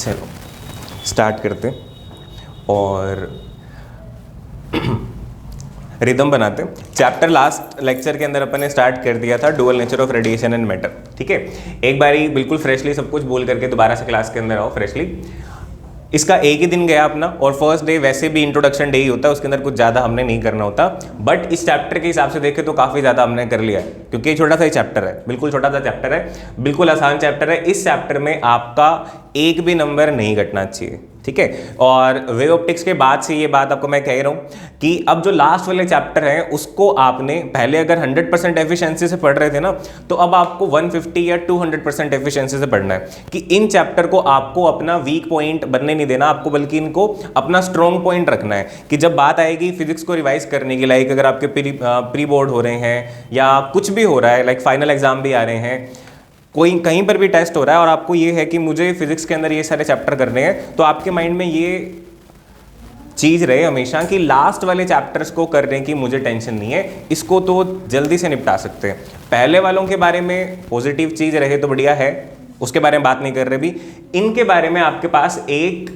चलो स्टार्ट करते हैं और रिदम बनाते हैं। चैप्टर लास्ट लेक्चर के अंदर अपन ने स्टार्ट कर दिया था dual nature of radiation and matter. ठीक है, एक बारी बिल्कुल फ्रेशली सब कुछ बोल करके दोबारा से क्लास के अंदर आओ फ्रेशली। इसका एक ही दिन गया अपना, और फर्स्ट डे वैसे भी इंट्रोडक्शन डे ही होता है, उसके अंदर कुछ ज़्यादा हमने नहीं करना होता, बट इस चैप्टर के हिसाब से देखें तो काफ़ी ज़्यादा हमने कर लिया है, क्योंकि ये छोटा सा ही चैप्टर है, बिल्कुल छोटा सा चैप्टर है, बिल्कुल आसान चैप्टर है। इस चैप्टर में आपका एक भी नंबर नहीं घटना चाहिए। ठीक है, और वेव ऑप्टिक्स के बाद से ये बात आपको मैं कह रहा हूँ कि अब जो लास्ट वाले चैप्टर हैं उसको आपने पहले अगर 100% एफिशिएंसी से पढ़ रहे थे ना, तो अब आपको 150 या 200% एफिशिएंसी से पढ़ना है कि इन चैप्टर को आपको अपना वीक पॉइंट बनने नहीं देना आपको, बल्कि इनको अपना स्ट्रॉन्ग पॉइंट रखना है कि जब बात आएगी फिजिक्स को रिवाइज करने की, लाइक अगर आपके प्री बोर्ड हो रहे हैं या कुछ भी हो रहा है, लाइक फाइनल एग्जाम भी आ रहे हैं, कोई कहीं पर भी टेस्ट हो रहा है और आपको ये है कि मुझे फिजिक्स के अंदर ये सारे चैप्टर करने हैं, तो आपके माइंड में ये चीज़ रहे हमेशा कि लास्ट वाले चैप्टर्स को करने की मुझे टेंशन नहीं है, इसको तो जल्दी से निपटा सकते हैं। पहले वालों के बारे में पॉजिटिव चीज़ रहे तो बढ़िया है, उसके बारे में बात नहीं कर रहे भी। इनके बारे में आपके पास एक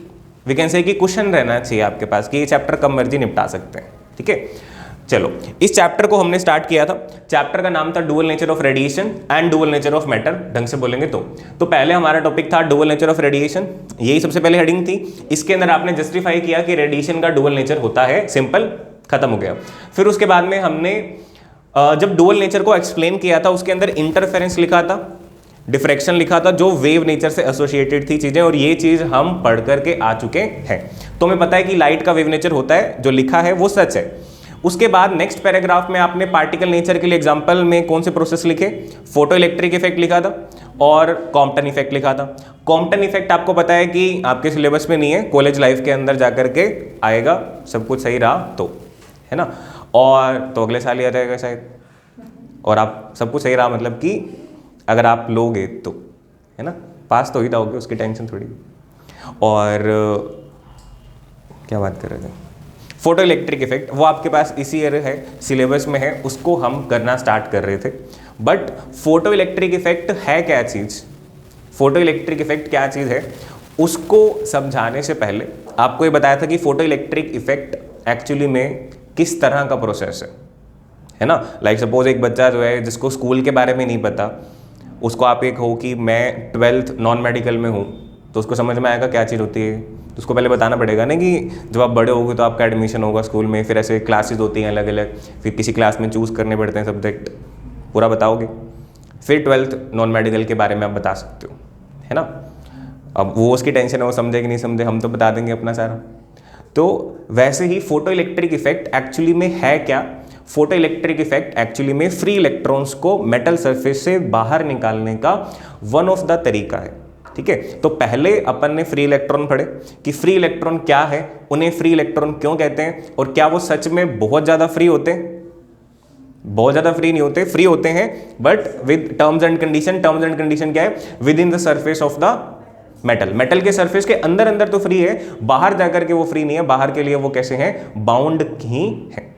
वी कैन से कि क्वेश्चन रहना चाहिए आपके पास कि ये चैप्टर कब मर्जी निपटा सकते हैं। ठीक है, चलो इस चैप्टर को हमने स्टार्ट किया था। चैप्टर का नाम था dual nature of radiation and dual nature of matter, ढंग से बोलेंगे तो पहले हमारा टॉपिक था डुअल नेचर ऑफ रेडिएशन, यही सबसे पहले हेडिंग थी। इसके अंदर आपने जस्टिफाई किया कि रेडिएशन का डुअल नेचर होता है, सिंपल, खत्म हो गया। फिर उसके बाद में हमने जब डुअल नेचर को एक्सप्लेन किया था, उसके अंदर इंटरफेरेंस लिखा था, डिफ्रैक्शन लिखा था, जो वेव नेचर से एसोसिएटेड थी चीजें, और ये चीज हम पढ़ करके आ चुके हैं। तो हमें पता है कि लाइट का वेव नेचर होता है, जो लिखा है वो सच है। उसके बाद नेक्स्ट पैराग्राफ में आपने पार्टिकल नेचर के लिए एग्जांपल में कौन से प्रोसेस लिखे, फोटो इलेक्ट्रिक इफेक्ट लिखा था और कॉम्पटन इफेक्ट लिखा था। कॉम्पटन इफेक्ट आपको पता है कि आपके सिलेबस में नहीं है, कॉलेज लाइफ के अंदर जाकर के आएगा, सब कुछ सही रहा तो, है ना, और तो अगले साल ही आ जाएगा शायद, और आप सब कुछ सही रहा मतलब कि अगर आप लोगे तो, है ना, पास तो ही जाओगे, उसकी टेंशन थोड़ी। और क्या बात कर रहे थे, फोटो इलेक्ट्रिक इफेक्ट, वो आपके पास इसी ईयर है, सिलेबस में है, उसको हम करना स्टार्ट कर रहे थे। बट फोटो इलेक्ट्रिक इफेक्ट है क्या चीज़, फोटो इलेक्ट्रिक इफेक्ट क्या चीज़ है, उसको समझाने से पहले आपको ये बताया था कि फोटो इलेक्ट्रिक इफेक्ट एक्चुअली में किस तरह का प्रोसेस है ना। लाइक सपोज एक बच्चा जो है जिसको स्कूल के बारे में नहीं पता, उसको आप एक हो कि मैं 12th नॉन मेडिकल में हूँ, तो उसको समझ में आएगा क्या चीज़ होती है, तो उसको पहले बताना पड़ेगा ना कि जब आप बड़े होगे तो आपका एडमिशन होगा स्कूल में, फिर ऐसे क्लासेस होती हैं अलग अलग, फिर किसी क्लास में चूज़ करने पड़ते हैं सब्जेक्ट, पूरा बताओगे, फिर 12th नॉन मेडिकल के बारे में आप बता सकते हो, है ना। अब वो उसकी टेंशन है, वो समझे कि नहीं समझे, हम तो बता देंगे अपना सारा। तो वैसे ही फोटो इलेक्ट्रिक इफेक्ट एक्चुअली में है क्या, फोटो इलेक्ट्रिक इफेक्ट एक्चुअली में फ्री इलेक्ट्रॉन्स को मेटल सरफेस से बाहर निकालने का वन ऑफ द तरीका है। ठीक है, तो पहले अपन ने फ्री इलेक्ट्रॉन पढ़े कि फ्री इलेक्ट्रॉन क्या है, उन्हें फ्री इलेक्ट्रॉन क्यों कहते हैं, और क्या वो सच में बहुत ज़्यादा फ्री होते हैं। बहुत ज़्यादा फ्री नहीं होते, फ्री होते हैं but with terms and condition. Terms and condition क्या है, with in the surface of the metal, metal के सरफेस के अंदर अंदर तो फ्री है, बाहर जाकर के वो फ्री नहीं है, बाहर के लिए वो कैसे हैं, बाउंड ही है।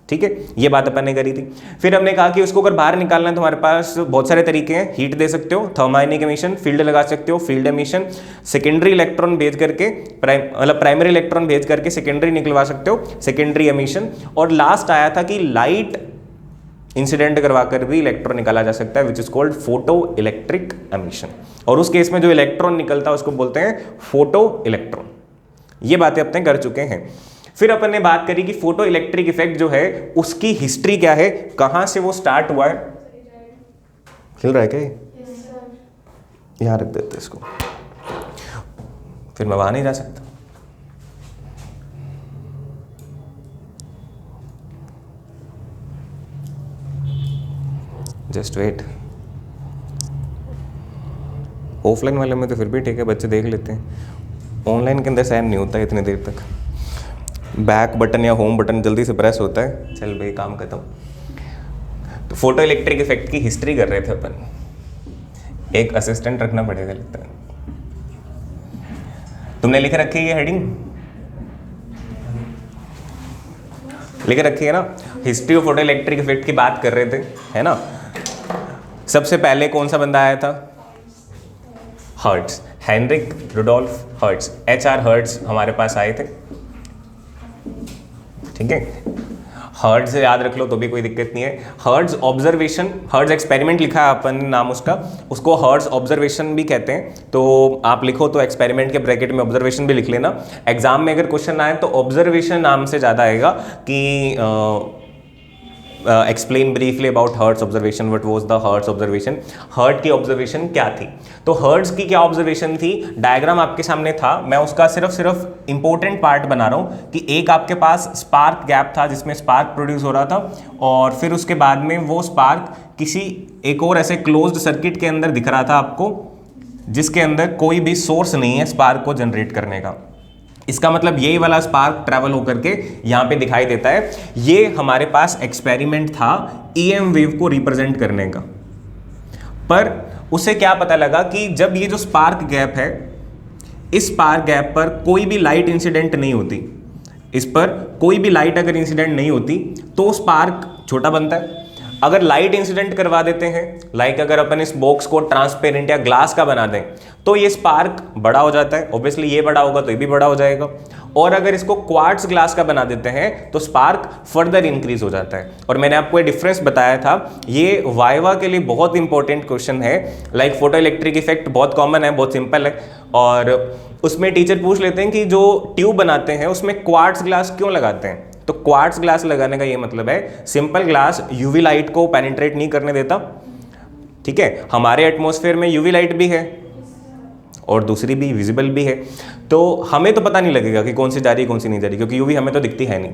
ठीक है, ये बात अपन ने करी थी। फिर हमने कहा कि उसको अगर बाहर निकालना है तो हमारे पास बहुत सारे तरीके हैं, हीट दे सकते हो, थर्माइनिक एमिशन, फील्ड लगा सकते हो, फील्ड एमिशन, सेकेंडरी इलेक्ट्रॉन भेज करके मतलब प्राइमरी इलेक्ट्रॉन भेज करके सेकेंडरी निकलवा सकते हो, सेकेंडरी एमिशन, और लास्ट आया था कि लाइट इंसिडेंट करवाकर भी इलेक्ट्रॉन निकाला जा सकता है, which is called photo electric emission, और उस केस में जो इलेक्ट्रॉन निकलता है उसको बोलते हैं फोटो इलेक्ट्रॉन। ये बातें अपने कर चुके हैं। फिर अपन ने बात करी कि फोटो इलेक्ट्रिक इफेक्ट जो है उसकी हिस्ट्री क्या है, कहां से वो स्टार्ट हुआ है। हिल रहा है क्या, यहां रख देते इसको, फिर मैं वहां नहीं जा सकता। जस्ट वेट, ऑफलाइन वाले में तो फिर भी ठीक है, बच्चे देख लेते हैं, ऑनलाइन के अंदर सहन नहीं होता इतनी देर तक, बैक बटन या होम बटन जल्दी से प्रेस होता है, चल भाई काम खत्म। तो फोटो इलेक्ट्रिक इफेक्ट की हिस्ट्री कर रहे थे अपन, एक असिस्टेंट रखना पड़ेगा लगता है। तुमने लिख रखी है ये हेडिंग, लिख रखी है ना, history of photo electric effect की बात कर रहे थे, है ना। सबसे पहले कौन सा बंदा आया था, Hertz. Heinrich Rudolf Hertz, HR Hertz हमारे पास आए थे, ठीक है। हर्ट्ज से याद रख लो तो भी कोई दिक्कत नहीं है। हर्ट्ज ऑब्जर्वेशन, हर्ट्ज एक्सपेरिमेंट लिखा है अपन नाम उसका, उसको हर्ट्ज ऑब्जर्वेशन भी कहते हैं। तो आप लिखो तो एक्सपेरिमेंट के ब्रैकेट में ऑब्जर्वेशन भी लिख लेना। एग्जाम में अगर क्वेश्चन आए तो ऑब्जर्वेशन नाम से ज़्यादा आएगा कि explain briefly about Hertz observation, what was the Hertz observation, Hertz की ऑब्जर्वेशन क्या थी। तो हर्ट्ज की क्या ऑब्जर्वेशन थी, डायग्राम आपके सामने था, मैं उसका सिर्फ इंपॉर्टेंट पार्ट बना रहा हूँ कि एक आपके पास स्पार्क गैप था जिसमें स्पार्क प्रोड्यूस हो रहा था, और फिर उसके बाद में वो स्पार्क किसी एक और ऐसे क्लोज्ड सर्किट के अंदर दिख रहा था आपको, जिसके अंदर कोई भी सोर्स नहीं है स्पार्क को जनरेट करने का। इसका मतलब यही वाला स्पार्क ट्रैवल होकर के यहां पे दिखाई देता है। ये हमारे पास एक्सपेरिमेंट था EM वेव को रिप्रेजेंट करने का, पर उसे क्या पता लगा कि जब ये जो स्पार्क गैप है, इस स्पार्क गैप पर कोई भी लाइट इंसिडेंट नहीं होती, इस पर कोई भी लाइट अगर इंसिडेंट नहीं होती तो स्पार्क छोटा बनता है। अगर लाइट इंसिडेंट करवा देते हैं, लाइक अगर अपन इस बॉक्स को ट्रांसपेरेंट या ग्लास का बना दें तो ये स्पार्क बड़ा हो जाता है, ऑब्वियसली ये बड़ा होगा तो ये भी बड़ा हो जाएगा। और अगर इसको क्वार्ट्ज ग्लास का बना देते हैं तो स्पार्क फर्दर इंक्रीज हो जाता है। और मैंने आपको ये डिफरेंस बताया था, ये वाइवा के लिए बहुत इंपॉर्टेंट क्वेश्चन है। लाइक फोटो इलेक्ट्रिक इफेक्ट बहुत कॉमन है, बहुत सिंपल है, और उसमें टीचर पूछ लेते हैं कि जो ट्यूब बनाते हैं उसमें क्वार्ट्ज ग्लास क्यों लगाते हैं। तो क्वार्ट्ज ग्लास लगाने का ये मतलब है, सिंपल ग्लास यूवी लाइट को पेनिट्रेट नहीं करने देता, ठीक है। हमारे एटमॉस्फेयर में यूवी लाइट भी है और दूसरी भी विजिबल भी है, तो हमें तो पता नहीं लगेगा कि कौन सी जा रही है कौन सी नहीं जा रही, क्योंकि यूवी हमें तो दिखती है नहीं,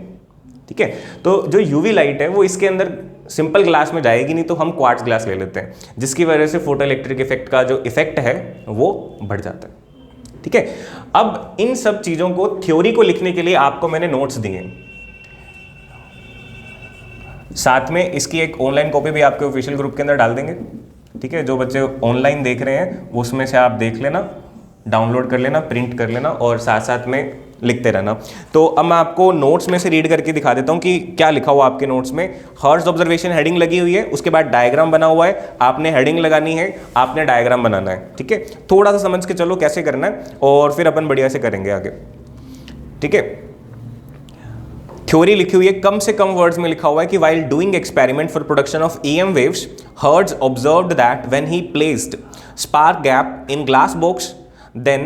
ठीक है। तो जो यूवी लाइट है वो इसके अंदर सिंपल ग्लास में जाएगी नहीं, तो हम क्वार्ट्ज ग्लास ले लेते हैं, जिसकी वजह से फोटो इलेक्ट्रिक इफेक्ट का जो इफेक्ट है वो बढ़ जाता है, ठीक है। अब इन सब चीज़ों को, थ्योरी को लिखने के लिए आपको मैंने नोट्स दिए, साथ में इसकी एक ऑनलाइन कॉपी भी आपके ऑफिशियल ग्रुप के अंदर डाल देंगे, ठीक है। जो बच्चे ऑनलाइन देख रहे हैं उसमें से आप देख लेना, डाउनलोड कर लेना, प्रिंट कर लेना और साथ साथ में लिखते रहना। तो अब मैं आपको नोट्स में से रीड करके दिखा देता हूँ कि क्या लिखा हुआ आपके नोट्स में। हर्ट्ज ऑब्जर्वेशन हेडिंग लगी हुई है, उसके बाद डायग्राम बना हुआ है, आपने हेडिंग लगानी है, आपने डायग्राम बनाना है, ठीक है। थोड़ा सा समझ के चलो कैसे करना है और फिर अपन बढ़िया से करेंगे आगे, ठीक है। थ्योरी लिखी हुई है, कम से कम वर्ड्स में लिखा हुआ है कि while doing experiment for production of EM waves, Hertz observed that when he placed spark gap in glass box, then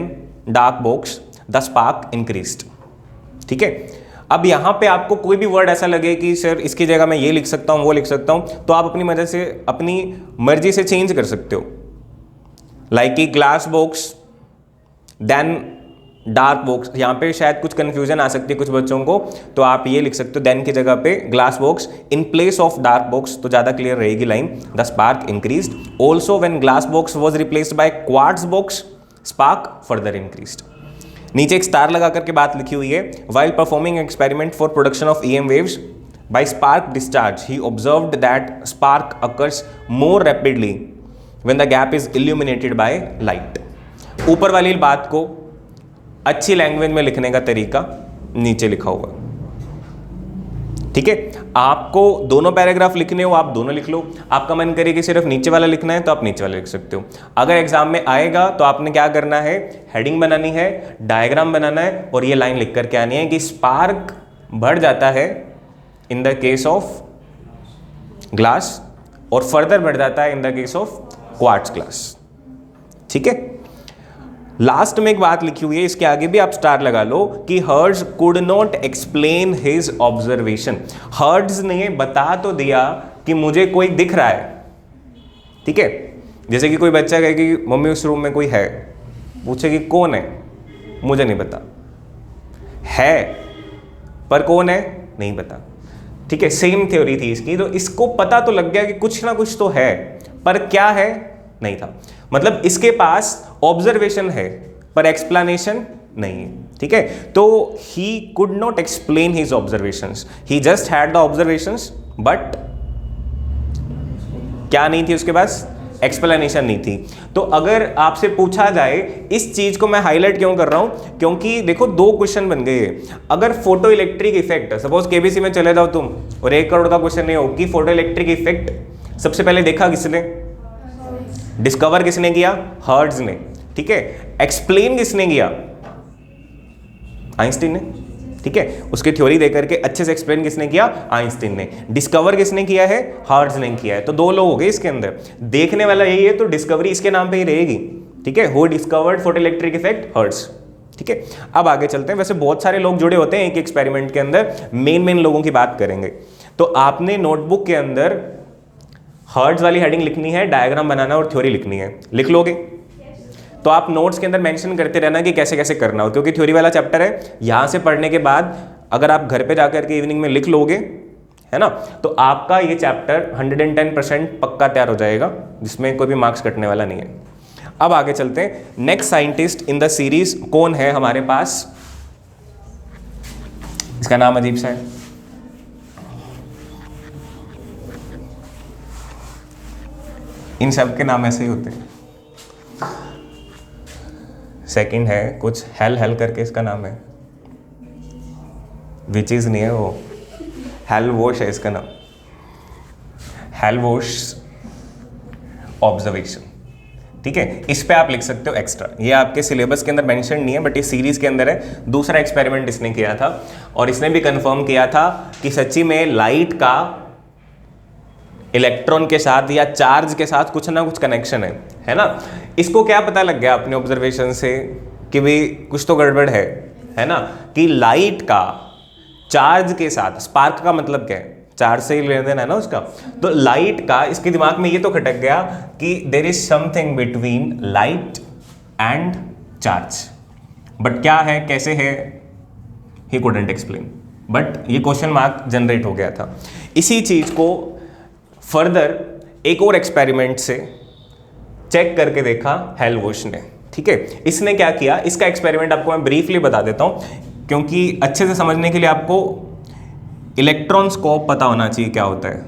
dark box, the spark increased, ठीक है। अब यहाँ पे आपको कोई भी वर्ड ऐसा लगे कि सर इसकी जगह मैं ये लिख सकता हूँ वो लिख सकता हूँ, तो आप अपनी मर्जी से चेंज कर सकते हो। लाइक कि glass box then dark box, यहाँ पे शायद कुछ कंफ्यूजन आ सकती है कुछ बच्चों को, तो आप ये लिख सकते हो देन की जगह पे glass box in place of dark box, तो ज़्यादा क्लियर रहेगी line. The spark increased also when glass box was replaced by quartz box, spark further increased. नीचे एक स्टार लगा करके बात लिखी हुई है, while performing experiment for production of EM waves by spark discharge he observed that spark occurs more rapidly when the gap is illuminated by light. ऊपर वाली बात को अच्छी लैंग्वेज में लिखने का तरीका नीचे लिखा हुआ, ठीक है। आपको दोनों पैराग्राफ लिखने हो आप दोनों लिख लो, आपका मन करे कि सिर्फ नीचे वाला लिखना है तो आप नीचे वाला लिख सकते हो। अगर एग्जाम में आएगा तो आपने क्या करना है, हेडिंग बनानी है, डायग्राम बनाना है और ये लाइन लिख करके आनी है कि स्पार्क बढ़ जाता है in the case of glass और फर्दर बढ़ जाता है in the case of quartz glass, ठीक है। लास्ट में एक बात लिखी हुई है, इसके आगे भी आप स्टार लगा लो कि hertz could not explain his observation. Hertz ने बता तो दिया कि मुझे कोई दिख रहा है, ठीक है। जैसे कि कोई बच्चा कहे कि मम्मी उस रूम में कोई है, पूछे कि कौन है, मुझे नहीं पता, है पर कौन है नहीं पता, ठीक है। सेम थ्योरी थी इसकी, तो इसको पता तो लग गया कि कुछ ना कुछ तो है, पर क्या है नहीं था। मतलब इसके पास ऑब्जर्वेशन है पर एक्सप्लेनेशन नहीं है, ठीक है। तो he could not explain his observations, he just had the observations but क्या नहीं थी उसके पास, एक्सप्लेनेशन नहीं थी। तो अगर आपसे पूछा जाए, इस चीज को मैं हाईलाइट क्यों कर रहा हूं, क्योंकि देखो दो क्वेश्चन बन गए। अगर photo electric effect, suppose KBC में चले जाओ तुम और 1 करोड़ का क्वेश्चन नहीं हो कि फोटो इलेक्ट्रिक इफेक्ट सबसे पहले देखा किसने, डिस्कवर किसने किया, हर्ट्ज ने। ठीक है। एक्सप्लेन किसने किया? आइंस्टीन ने, ठीक है। उसकी थ्योरी देकर के अच्छे से एक्सप्लेन किसने किया? आइंस्टीन ने। डिस्कवर किसने किया है? हर्ट्ज ने किया है। तो दो लोग हो गए इसके अंदर, देखने वाला यही है, तो डिस्कवरी इसके नाम पे ही रहेगी, ठीक है। Who discovered photoelectric effect? Hertz, ठीक है। अब आगे चलते हैं। वैसे बहुत सारे लोग जुड़े होते हैं एक एक्सपेरिमेंट के अंदर, मेन लोगों की बात करेंगे। तो आपने नोटबुक के अंदर हर्ट्ज वाली हेडिंग लिखनी है, डायग्राम बनाना और थ्योरी लिखनी है, लिख लोगे? तो आप नोट्स के अंदर मेंशन करते रहना कि कैसे कैसे करना हो, क्योंकि थ्योरी वाला चैप्टर है। यहां से पढ़ने के बाद अगर आप घर पे जाकर के इवनिंग में लिख लोगे, है ना, तो आपका ये चैप्टर 110% पक्का तैयार हो जाएगा, जिसमें कोई भी मार्क्स कटने वाला नहीं है। अब आगे चलते हैं। Next scientist in the series कौन है हमारे पास? इसका नाम अजीब सा है, इन सब के नाम ऐसे ही होते हैं। सेकंड है कुछ हेल करके, इसका नाम है, विचीज नहीं है वो, हेलवोश है इसका नाम, हेलवोश ऑब्जर्वेशन, ठीक है। इस पे आप लिख सकते हो एक्स्ट्रा, ये आपके सिलेबस के अंदर मेंशन नहीं है, बट ये सीरीज के अंदर है। दूसरा एक्सपेरिमेंट इसने किया था और इसने भी कंफर्म किया था कि सच्ची में लाइट का इलेक्ट्रॉन के साथ या चार्ज के साथ कुछ ना कुछ कनेक्शन है ना। इसको क्या पता लग गया अपने ऑब्जर्वेशन से कि भाई कुछ तो गड़बड़ है ना, कि लाइट का चार्ज के साथ, स्पार्क का मतलब क्या है? चार्ज से ही लेन देन है ना उसका। तो लाइट का, इसके दिमाग में ये तो खटक गया कि there is something between light and charge, but क्या है, कैसे है, ही कुडंट एक्सप्लेन, बट ये क्वेश्चन मार्क जनरेट हो गया था। इसी चीज को फर्दर एक और एक्सपेरिमेंट से चेक करके देखा हेलवोश ने, ठीक है। इसने क्या किया, इसका एक्सपेरिमेंट आपको मैं ब्रीफली बता देता हूं, क्योंकि अच्छे से समझने के लिए आपको इलेक्ट्रॉनस्कोप पता होना चाहिए क्या होता है।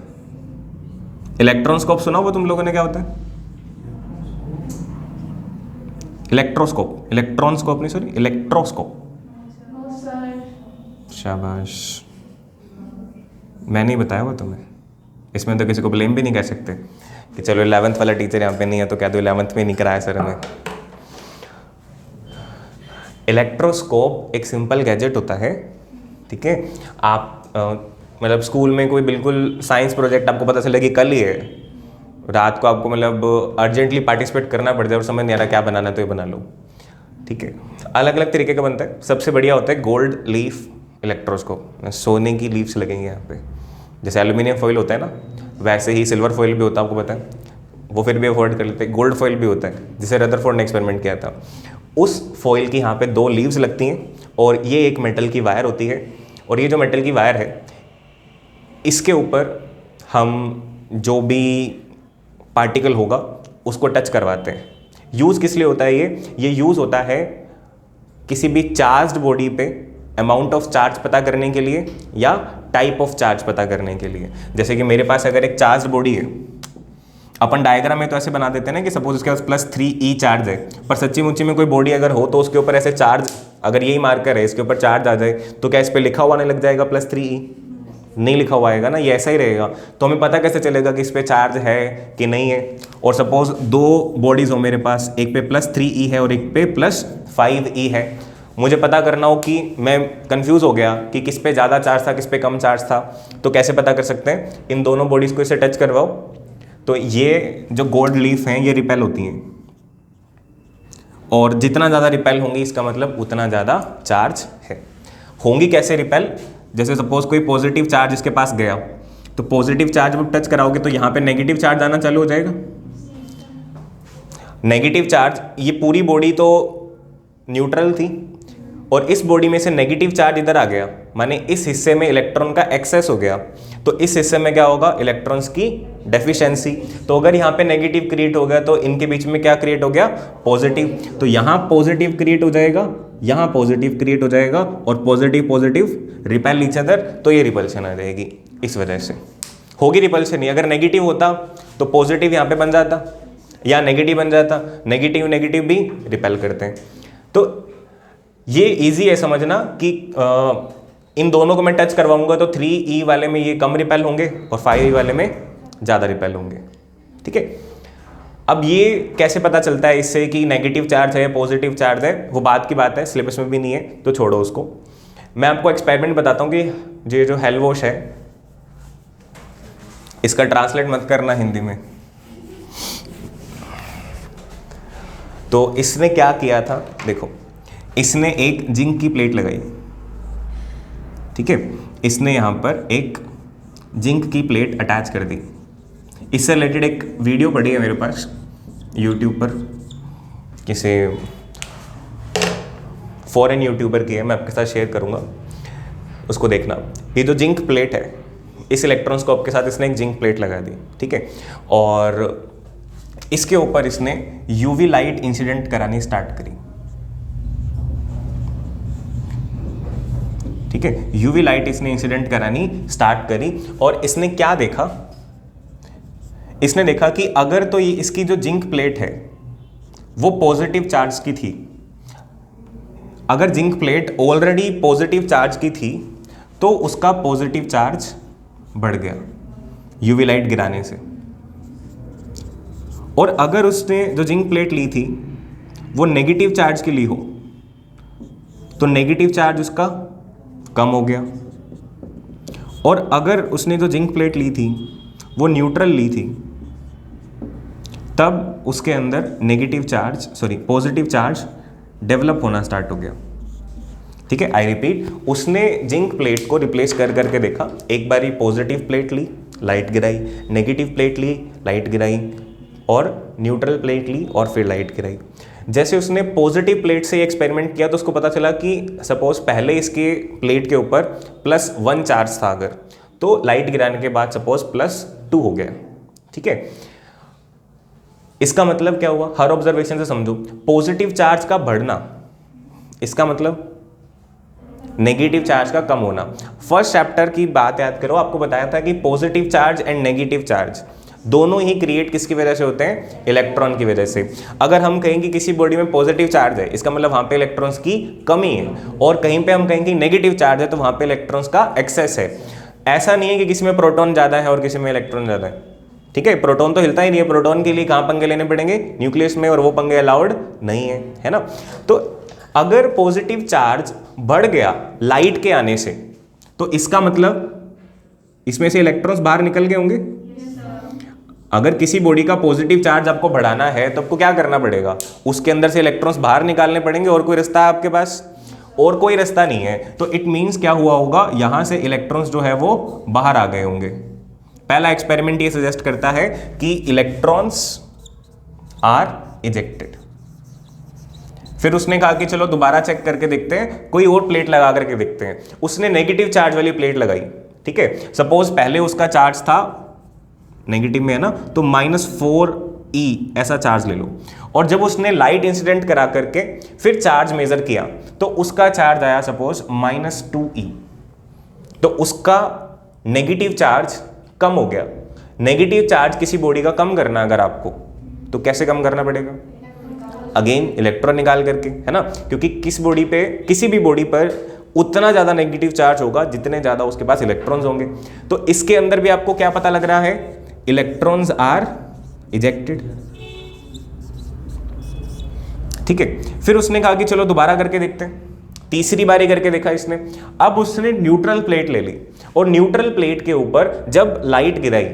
इलेक्ट्रॉनस्कोप सुना हुआ तुम लोगों ने, क्या होता है? इलेक्ट्रोस्कोप, इलेक्ट्रॉनस्कोप नहीं, सॉरी, इलेक्ट्रोस्कोप। शाबाश, मैं नहीं बताया वो तुम्हें। इसमें तो किसी को ब्लेम भी नहीं कर सकते कि चलो 11th वाला टीचर यहाँ पे नहीं है तो क्या तो 11th में नहीं कराया सर हमें। इलेक्ट्रोस्कोप एक सिंपल गैजेट होता है, ठीक है। आप मतलब स्कूल में कोई बिल्कुल साइंस प्रोजेक्ट आपको पता चले कि कल ही है, रात को आपको मतलब अर्जेंटली पार्टिसिपेट करना पड़ जाए और समझ नहीं आ रहा क्या बनाना, तो ये बना लो, ठीक है। अलग अलग तरीके का बनता है। सबसे बढ़िया होता है गोल्ड लीफ इलेक्ट्रोस्कोप, सोने की लीव्स लगेंगे यहाँ पे, जैसे एल्यूमिनियम फॉइल होता है ना, वैसे ही सिल्वर फॉइल भी होता है, आपको पता है, वो फिर भी अफोर्ड कर लेते हैं। गोल्ड फॉइल भी होता है, जिसे रदरफोर्ड ने एक्सपेरिमेंट किया था। उस फॉइल की यहाँ पे 2 लीव्स लगती हैं और ये एक मेटल की वायर होती है, और ये जो मेटल की वायर है इसके ऊपर हम जो भी पार्टिकल होगा उसको टच करवाते हैं। यूज़ किस लिए होता है ये यूज़ होता है किसी भी चार्ज्ड बॉडी पे अमाउंट ऑफ चार्ज पता करने के लिए या टाइप ऑफ चार्ज पता करने के लिए। जैसे कि मेरे पास अगर एक चार्ज बॉडी है, अपन डायग्राम में तो ऐसे बना देते हैं ना कि सपोज इसके पास +3e चार्ज है, पर सच्ची मुच्ची में कोई बॉडी अगर हो तो उसके ऊपर ऐसे चार्ज, अगर यही मार्कर है इसके ऊपर चार्ज आ जाए तो क्या इस पर लिखा हुआ नहीं लग जाएगा +3e? नहीं लिखा हुआ आएगा ना, ये ऐसा ही रहेगा। तो हमें पता कैसे चलेगा कि इस पे चार्ज है कि नहीं है? और सपोज 2 बॉडीज हो मेरे पास, एक पे +3e है और एक पे +5e है। मुझे पता करना हो कि मैं कंफ्यूज हो गया कि किस पे ज़्यादा चार्ज था किस पे कम चार्ज था, तो कैसे पता कर सकते हैं? इन दोनों बॉडीज़ को इसे टच करवाओ, तो ये जो गोल्ड लीफ हैं ये रिपेल होती हैं, और जितना ज़्यादा रिपेल होंगी इसका मतलब उतना ज़्यादा चार्ज है। होंगी कैसे रिपेल? जैसे सपोज कोई पॉजिटिव चार्ज इसके पास गया, तो पॉजिटिव चार्ज जब टच कराओगे तो यहाँ पे नेगेटिव चार्ज आना चालू हो जाएगा। नेगेटिव चार्ज, ये पूरी बॉडी तो न्यूट्रल थी और इस बॉडी में से नेगेटिव चार्ज इधर आ गया, माने इस हिस्से में इलेक्ट्रॉन का एक्सेस हो गया, तो इस हिस्से में क्या होगा? इलेक्ट्रॉन्स की डेफिशिएंसी। तो अगर यहाँ पे नेगेटिव क्रिएट हो गया तो इनके बीच में क्या क्रिएट हो गया? पॉजिटिव। तो यहाँ पॉजिटिव क्रिएट हो जाएगा, यहाँ पॉजिटिव क्रिएट हो जाएगा, और positive positive repel each other, तो ये रिपल्शन आ जाएगी। इस वजह से होगी रिपल्शन नहीं। अगर नेगेटिव होता तो पॉजिटिव यहाँ पे बन जाता या नेगेटिव बन जाता, नेगेटिव नेगेटिव भी रिपेल करते हैं। तो ये इजी है समझना कि इन दोनों को मैं टच करवाऊंगा तो 3e वाले में ये कम रिपेल होंगे और 5e वाले में ज़्यादा रिपेल होंगे, ठीक है। अब ये कैसे पता चलता है इससे कि नेगेटिव चार्ज है या पॉजिटिव चार्ज है, वो बात की बात है, सिलेबस में भी नहीं है तो छोड़ो उसको। मैं आपको एक्सपेरिमेंट बताता हूँ कि ये जो हैंड वॉश है इसका ट्रांसलेट मत करना हिंदी में। तो इसने क्या किया था, देखो इसने एक जिंक की प्लेट लगाई, ठीक है, इसने यहाँ पर एक जिंक की प्लेट अटैच कर दी। इससे रिलेटेड एक वीडियो पड़ी है मेरे पास यूट्यूब पर, किसी फॉरेन यूट्यूबर की है, मैं आपके साथ शेयर करूँगा, उसको देखना। ये जो जिंक प्लेट है, इस इलेक्ट्रॉनस्कोप के साथ इसने एक जिंक प्लेट लगा दी, ठीक है, और इसके ऊपर इसने यूवी लाइट इंसिडेंट करानी स्टार्ट करी, ठीक है, यूवी लाइट इसने इंसिडेंट करानी स्टार्ट करी। और इसने क्या देखा, इसने देखा कि अगर तो ये इसकी जो जिंक प्लेट है वो पॉजिटिव चार्ज की थी, अगर zinc plate already positive charge की थी तो उसका पॉजिटिव चार्ज बढ़ गया यूवी लाइट गिराने से। और अगर उसने जो जिंक प्लेट ली थी वो नेगेटिव चार्ज की ली हो तो नेगेटिव चार्ज उसका कम हो गया। और अगर उसने जो जिंक प्लेट ली थी वो न्यूट्रल ली थी तब उसके अंदर पॉजिटिव चार्ज डेवलप होना स्टार्ट हो गया, ठीक है। आई रिपीट, उसने जिंक प्लेट को रिप्लेस कर करके देखा, एक बारी पॉजिटिव प्लेट ली, लाइट गिराई, नेगेटिव प्लेट ली, लाइट गिराई, और न्यूट्रल प्लेट ली और फिर लाइट गिराई। जैसे उसने पॉजिटिव प्लेट से एक्सपेरिमेंट किया तो उसको पता चला कि सपोज पहले इसके प्लेट के ऊपर +1 चार्ज था, अगर तो लाइट गिराने के बाद सपोज +2 हो गया, ठीक है। इसका मतलब क्या हुआ, हर ऑब्जर्वेशन से समझो, पॉजिटिव चार्ज का बढ़ना, इसका मतलब नेगेटिव चार्ज का कम होना। फर्स्ट चैप्टर की बात याद करो, आपको बताया था कि positive charge and negative charge दोनों ही क्रिएट किसकी वजह से होते हैं, इलेक्ट्रॉन की वजह से। अगर हम कहेंगे किसी बॉडी में पॉजिटिव चार्ज है, इसका मतलब वहां पे इलेक्ट्रॉन्स की कमी है, और कहीं पे हम कहेंगे नेगेटिव चार्ज है तो वहां पे इलेक्ट्रॉन्स का एक्सेस है। ऐसा नहीं है कि किसी में प्रोटॉन ज्यादा है और किसी में इलेक्ट्रॉन ज्यादा है, ठीक है। प्रोटॉन तो हिलता ही नहीं है, प्रोटॉन के लिए कहाँ पंगे लेने पड़ेंगे, न्यूक्लियस में, और वो पंगे अलाउड नहीं है ना। तो अगर पॉजिटिव चार्ज बढ़ गया लाइट के आने से तो इसका मतलब इसमें से इलेक्ट्रॉन्स बाहर निकल गए होंगे। अगर किसी बॉडी का पॉजिटिव चार्ज आपको बढ़ाना है तो आपको क्या करना पड़ेगा, उसके अंदर से इलेक्ट्रॉन्स बाहर निकालने पड़ेंगे, और कोई रास्ता है आपके पास, और कोई रास्ता नहीं है। तो इट मीन्स क्या हुआ होगा, यहां से इलेक्ट्रॉन्स जो है वो बाहर आ गए होंगे। पहला एक्सपेरिमेंट ये सजेस्ट करता है कि इलेक्ट्रॉन्स आर इजेक्टेड। फिर उसने कहा कि चलो दोबारा चेक करके देखते हैं, कोई और प्लेट लगा करके देखते हैं। उसने नेगेटिव चार्ज वाली प्लेट लगाई, ठीक है। सपोज पहले उसका चार्ज था नेगेटिव में है ना, तो -4e ऐसा चार्ज ले लो, और जब उसने लाइट इंसिडेंट करा करके फिर चार्ज मेजर किया तो उसका चार्ज आया सपोज -2e, तो उसका नेगेटिव चार्ज कम हो गया। नेगेटिव चार्ज किसी बॉडी का कम करना अगर आपको, तो कैसे कम करना पड़ेगा, अगेन इलेक्ट्रॉन निकाल करके, है ना, क्योंकि किसी भी बॉडी पर उतना ज्यादा नेगेटिव चार्ज होगा जितने ज्यादा उसके पास इलेक्ट्रॉन्स होंगे। तो इसके अंदर भी आपको क्या पता लग रहा है, इलेक्ट्रॉन्स आर इजेक्टेड, ठीक है। फिर उसने कहा कि चलो दोबारा करके देखते हैं, तीसरी बारी करके देखा इसने। अब उसने न्यूट्रल प्लेट ले ली, और न्यूट्रल प्लेट के ऊपर जब लाइट गिराई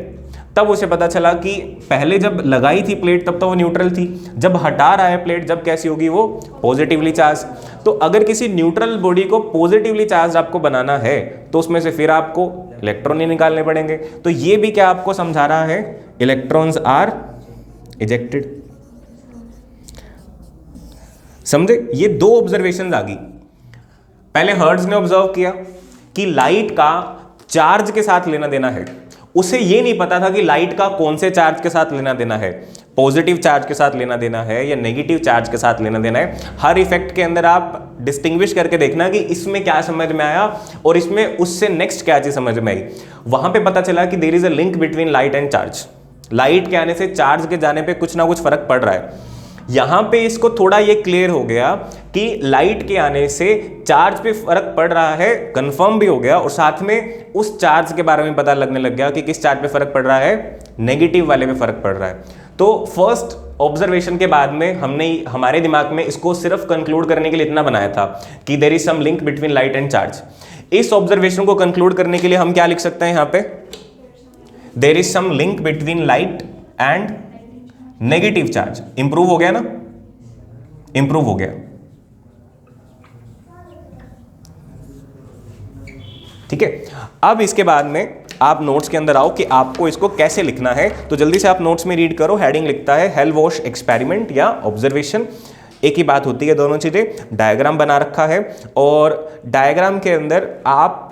तब उसे पता चला कि पहले जब लगाई थी प्लेट तब तो वो न्यूट्रल थी, जब हटा रहा है प्लेट जब कैसी होगी, वो पॉजिटिवली चार्ज। तो अगर किसी न्यूट्रल बॉडी को पॉजिटिवली चार्ज आपको बनाना है तो उसमें से फिर आपको इलेक्ट्रॉन ही निकालने पड़ेंगे। तो ये भी क्या आपको समझा रहा है, इलेक्ट्रॉन्स आर इजेक्टेड। समझे, ये दो ऑब्जर्वेशंस आ गई। पहले हर्ट्ज ने ऑब्जर्व किया कि लाइट का चार्ज के साथ लेना देना है, उसे ये नहीं पता था कि लाइट का कौन से चार्ज के साथ लेना देना है, पॉजिटिव चार्ज के साथ लेना देना है या नेगेटिव चार्ज के साथ लेना देना है। हर इफेक्ट के अंदर आप डिस्टिंग्विश करके देखना कि इसमें क्या समझ में आया और इसमें उससे नेक्स्ट क्या चीज समझ में आई। वहां पे पता चला कि there is a link between light and charge. Light के आने से चार्ज के जाने पे कुछ ना कुछ फर्क पड़ रहा है। यहां पे इसको थोड़ा ये क्लियर हो गया कि लाइट के आने से चार्ज पे फर्क पड़ रहा है, कंफर्म भी हो गया, और साथ में उस चार्ज के बारे में पता लगने लग गया कि किस चार्ज पे फर्क पड़ रहा है, नेगेटिव वाले पे फर्क पड़ रहा है। तो फर्स्ट ऑब्जर्वेशन के बाद में हमने हमारे दिमाग में इसको सिर्फ कंक्लूड करने के लिए इतना बनाया था कि there is some link between light and charge. इस ऑब्जर्वेशन को कंक्लूड करने के लिए हम क्या लिख सकते हैं यहां पे, there is some link between light and negative charge. Improve हो गया ना, इंप्रूव हो गया, ठीक है। अब इसके बाद में आप नोट्स के अंदर आओ कि आपको इसको कैसे लिखना है, तो जल्दी से आप नोट्स में रीड करो। हेडिंग लिखता है हेलवॉश एक्सपेरिमेंट या ऑब्जर्वेशन, एक ही बात होती है दोनों चीजें। डायग्राम बना रखा है और डायग्राम के अंदर आप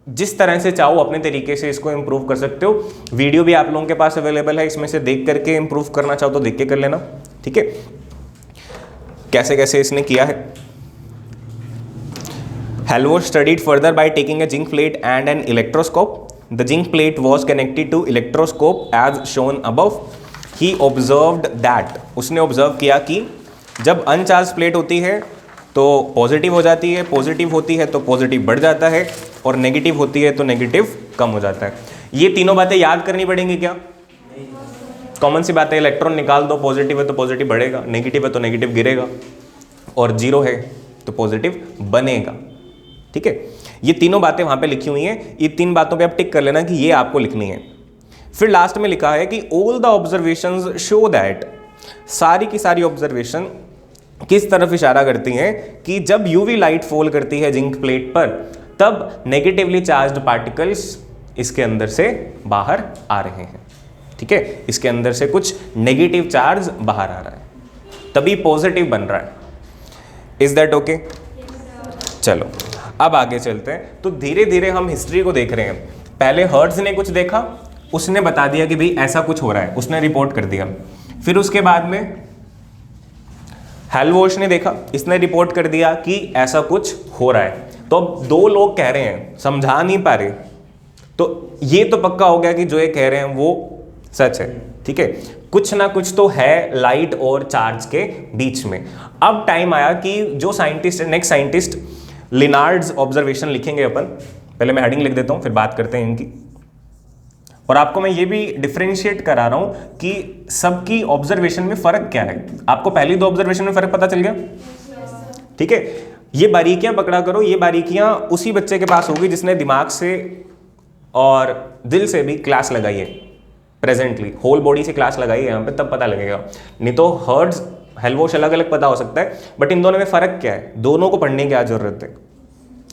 जिस तरह से चाहो अपने तरीके से इसको इंप्रूव कर सकते हो। वीडियो भी आप लोगों के पास अवेलेबल है, इसमें से देख करके इंप्रूव करना चाहो तो देख के कर लेना, ठीक है। कैसे कैसे इसने किया है। Hallwachs studied further by taking a zinc plate and an electroscope. The zinc plate was connected to electroscope as shown above. He observed that, उसने ऑब्जर्व किया कि जब अनचार्ज प्लेट होती है तो पॉजिटिव हो जाती है, पॉजिटिव होती है तो पॉजिटिव बढ़ जाता है, और नेगेटिव होती है तो नेगेटिव कम हो जाता है। ये तीनों बातें याद करनी पड़ेंगी क्या? कॉमन सी बात है, इलेक्ट्रॉन निकाल दो, पॉजिटिव है तो पॉजिटिव बढ़ेगा, नेगेटिव है तो नेगेटिव गिरेगा, और जीरो है तो पॉजिटिव बनेगा, ठीक है। ये तीनों बातें वहां पे लिखी हुई हैं, ये तीन बातों पे आप टिक कर लेना कि ये आपको लिखनी है। फिर लास्ट में लिखा है कि all the observations show that, सारी की सारी ऑब्जर्वेशन किस तरफ इशारा करती हैं कि जब यूवी लाइट फॉल करती है जिंक प्लेट पर, तब नेगेटिवली चार्ज्ड पार्टिकल्स इसके अंदर से बाहर आ रहे हैं, ठीक है। इसके अंदर से कुछ नेगेटिव चार्ज बाहर आ रहा है, तभी पॉजिटिव बन रहा है। Is that okay? चलो अब आगे चलते हैं। तो धीरे धीरे हम हिस्ट्री को देख रहे हैं। पहले हर्ट्ज ने कुछ देखा, उसने बता दिया कि भाई ऐसा कुछ हो रहा है, उसने रिपोर्ट कर दिया। फिर उसके बाद में हेलवॉश ने देखा, इसने रिपोर्ट कर दिया कि ऐसा कुछ हो रहा है। तो अब दो लोग कह रहे हैं, समझा नहीं पा रहे, तो ये तो पक्का हो गया कि जो ये कह रहे हैं वो सच है, ठीक है। कुछ ना कुछ तो है लाइट और चार्ज के बीच में। अब टाइम आया कि जो साइंटिस्ट, नेक्स्ट साइंटिस्ट लिनार्ड्स ऑब्जर्वेशन लिखेंगे अपन। पहले मैं हेडिंग लिख देता हूं, फिर बात करते हैं इनकी। और आपको मैं ये भी डिफरेंशिएट करा रहा हूं कि सबकी ऑब्जर्वेशन में फर्क क्या है। आपको पहली दो ऑब्जर्वेशन में फर्क पता चल गया, ठीक है। ये बारीकियां पकड़ा करो, ये बारीकियां उसी बच्चे के पास होगी जिसने दिमाग से और दिल से भी क्लास लगाई है, प्रेजेंटली होल बॉडी से क्लास लगाई है यहाँ पे, तब पता लगेगा। नहीं तो हर्ट्ज हेलवॉश अलग अलग पता हो सकता है, बट इन दोनों में फर्क क्या है, दोनों को पढ़ने की क्या जरूरत है।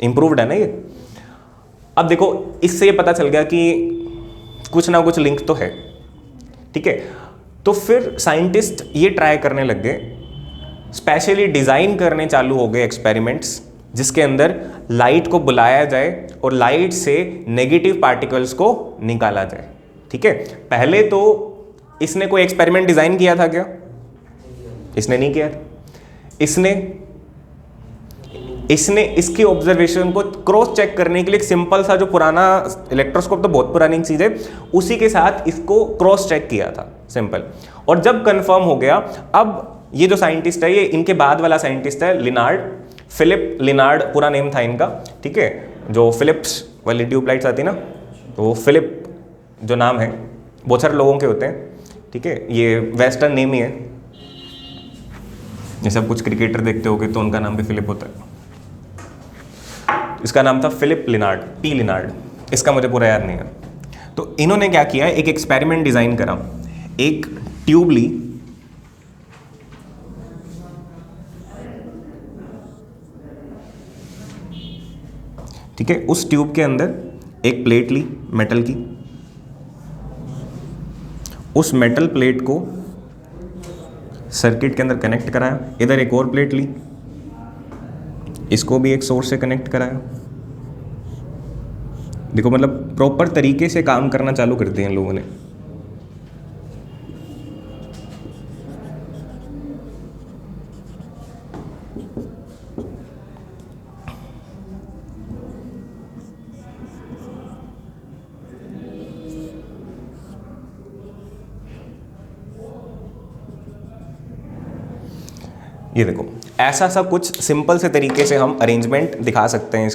इंप्रूव्ड है ना ये। अब देखो, इससे ये पता चल गया कि कुछ ना कुछ लिंक तो है, ठीक है। तो फिर साइंटिस्ट ये ट्राई करने लग गए, स्पेशली डिजाइन करने चालू हो गए एक्सपेरिमेंट्स, जिसके अंदर लाइट को बुलाया जाए और लाइट से नेगेटिव पार्टिकल्स को निकाला जाए, ठीक है। पहले तो इसने कोई एक्सपेरिमेंट डिजाइन किया था क्या? इसने नहीं किया। इसने इसकी ऑब्जर्वेशन को क्रॉस चेक करने के लिए एक सिंपल सा, जो पुराना इलेक्ट्रोस्कोप तो बहुत पुरानी चीज है, उसी के साथ इसको क्रॉस चेक किया था, सिंपल। और जब कंफर्म हो गया, अब ये जो साइंटिस्ट है, ये इनके बाद वाला साइंटिस्ट है लिनार्ड, फिलिप लिनार्ड पूरा नेम था इनका, ठीक है। जो फिलिप्स वाली ट्यूबलाइट्स आती ना, तो वो फिलिप जो नाम है बहुत सारे लोगों के होते हैं, ठीक है। ये वेस्टर्न नेम ही है, जैसे आप कुछ क्रिकेटर देखते होगे तो उनका नाम भी फिलिप होता है। इसका नाम था फिलिप लिनार्ड, पी लिनार्ड, इसका मुझे पूरा याद नहीं है। तो इन्होंने क्या किया, एक एक्सपेरिमेंट डिजाइन करा। एक ट्यूब ली, ठीक है। उस ट्यूब के अंदर एक प्लेट ली मेटल की, उस मेटल प्लेट को सर्किट के अंदर कनेक्ट कराया। इधर एक और प्लेट ली, इसको भी एक सोर्स से कनेक्ट कराया। देखो, मतलब प्रॉपर तरीके से काम करना चालू कर दिया इन लोगों ने। ये देखो, ऐसा सा कुछ सिंपल से तरीके से हम अरेंजमेंट दिखा सकते हैं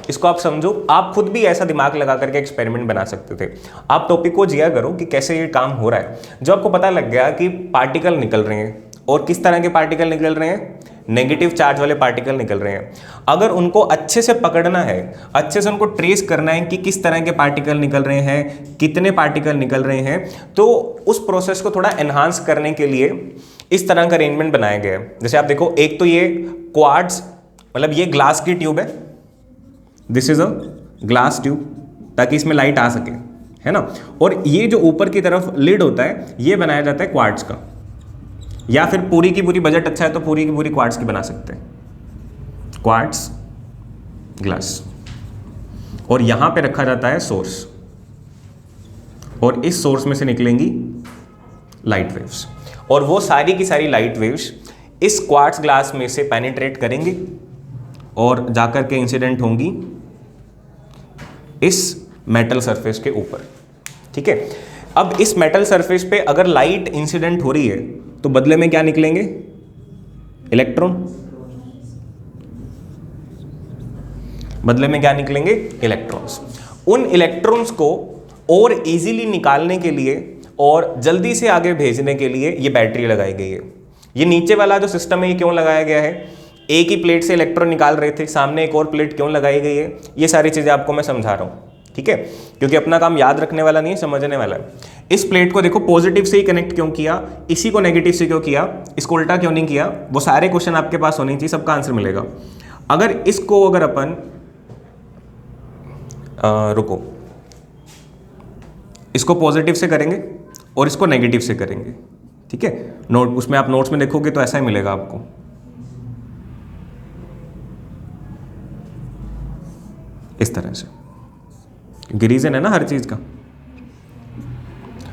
इसको आप समझो। आप खुद भी ऐसा दिमाग लगा करके एक्सपेरिमेंट बना सकते थे। आप टॉपिक को जिया करो कि कैसे ये काम हो रहा है। जो आपको पता लग गया कि पार्टिकल निकल रहे हैं, और किस तरह के पार्टिकल निकल रहे हैं, नेगेटिव चार्ज वाले पार्टिकल निकल रहे हैं। अगर उनको अच्छे से पकड़ना है, अच्छे से उनको ट्रेस करना है कि किस तरह के पार्टिकल निकल रहे हैं, कितने पार्टिकल निकल रहे हैं, तो उस प्रोसेस को थोड़ा एनहांस करने के लिए इस तरह का अरेंजमेंट बनाया गया है। जैसे आप देखो, एक तो ये क्वार्ट्ज, मतलब ये ग्लास की ट्यूब है, this is a glass tube, ताकि इसमें लाइट आ सके, है ना। और ये जो ऊपर की तरफ लिड होता है, ये बनाया जाता है क्वार्ट्ज का, या फिर पूरी की पूरी बजट अच्छा है तो पूरी की पूरी क्वार्ट्ज की बना सकते हैं, क्वार्ट्ज ग्लास। और यहां पे रखा जाता है सोर्स, और इस सोर्स में से निकलेंगी लाइट वेव्स, और वो सारी की सारी लाइट वेव्स इस क्वार्ट्ज ग्लास में से पेनिट्रेट करेंगे और जाकर के इंसिडेंट होंगी इस मेटल सरफेस के ऊपर। ठीक है, अब इस मेटल सरफेस पे अगर लाइट इंसिडेंट हो रही है तो बदले में क्या निकलेंगे, इलेक्ट्रॉन। बदले में क्या निकलेंगे, इलेक्ट्रॉन्स। उन इलेक्ट्रॉन्स को और इजीली निकालने के लिए और जल्दी से आगे भेजने के लिए ये बैटरी लगाई गई है। ये नीचे वाला जो सिस्टम है ये क्यों लगाया गया है, एक ही प्लेट से इलेक्ट्रॉन निकाल रहे थे, सामने एक और प्लेट क्यों लगाई गई है, ये सारी चीजें आपको मैं समझा रहा हूं। ठीक है, क्योंकि अपना काम याद रखने वाला नहीं, समझने वाला है। इस प्लेट को देखो पॉजिटिव से ही कनेक्ट क्यों किया, इसी को नेगेटिव से क्यों किया, इसको उल्टा क्यों नहीं किया, वो सारे क्वेश्चन आपके पास होने चाहिए, सबका आंसर मिलेगा। अगर इसको अगर अपन रुको, इसको पॉजिटिव से करेंगे और इसको नेगेटिव से करेंगे, ठीक है, नोट उसमें आप नोट्स में देखोगे तो ऐसा ही मिलेगा आपको। इस तरह से, क्योंकि रीजन है ना हर चीज का,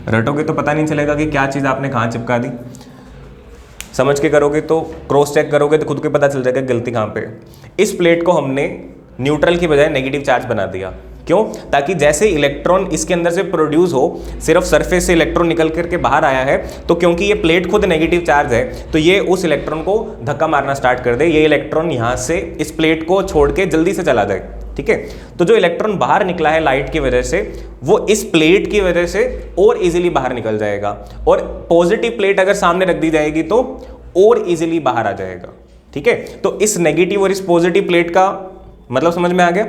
रटोगे तो पता नहीं चलेगा कि क्या चीज आपने कहां चिपका दी। समझ के करोगे तो, क्रॉस चेक करोगे तो खुद को पता चल जाएगा गलती कहां पे है। इस प्लेट को हमने न्यूट्रल की बजाय नेगेटिव चार्ज बना दिया, क्यों, ताकि जैसे इलेक्ट्रॉन इसके अंदर से प्रोड्यूस हो, सिर्फ सरफेस से इलेक्ट्रॉन निकल करके बाहर आया है, तो क्योंकि ये प्लेट खुद नेगेटिव चार्ज है तो ये उस इलेक्ट्रॉन को धक्का मारना स्टार्ट कर दे, ये इलेक्ट्रॉन यहां से इस प्लेट को छोड़ के जल्दी से चला जाए। ठीक है, तो जो इलेक्ट्रॉन बाहर निकला है लाइट की वजह से, वो इस प्लेट की वजह से और इजीली बाहर निकल जाएगा, और पॉजिटिव प्लेट अगर सामने रख दी जाएगी तो और इजीली बाहर आ जाएगा। ठीक है, तो इस नेगेटिव और इस पॉजिटिव प्लेट का मतलब समझ में आ गया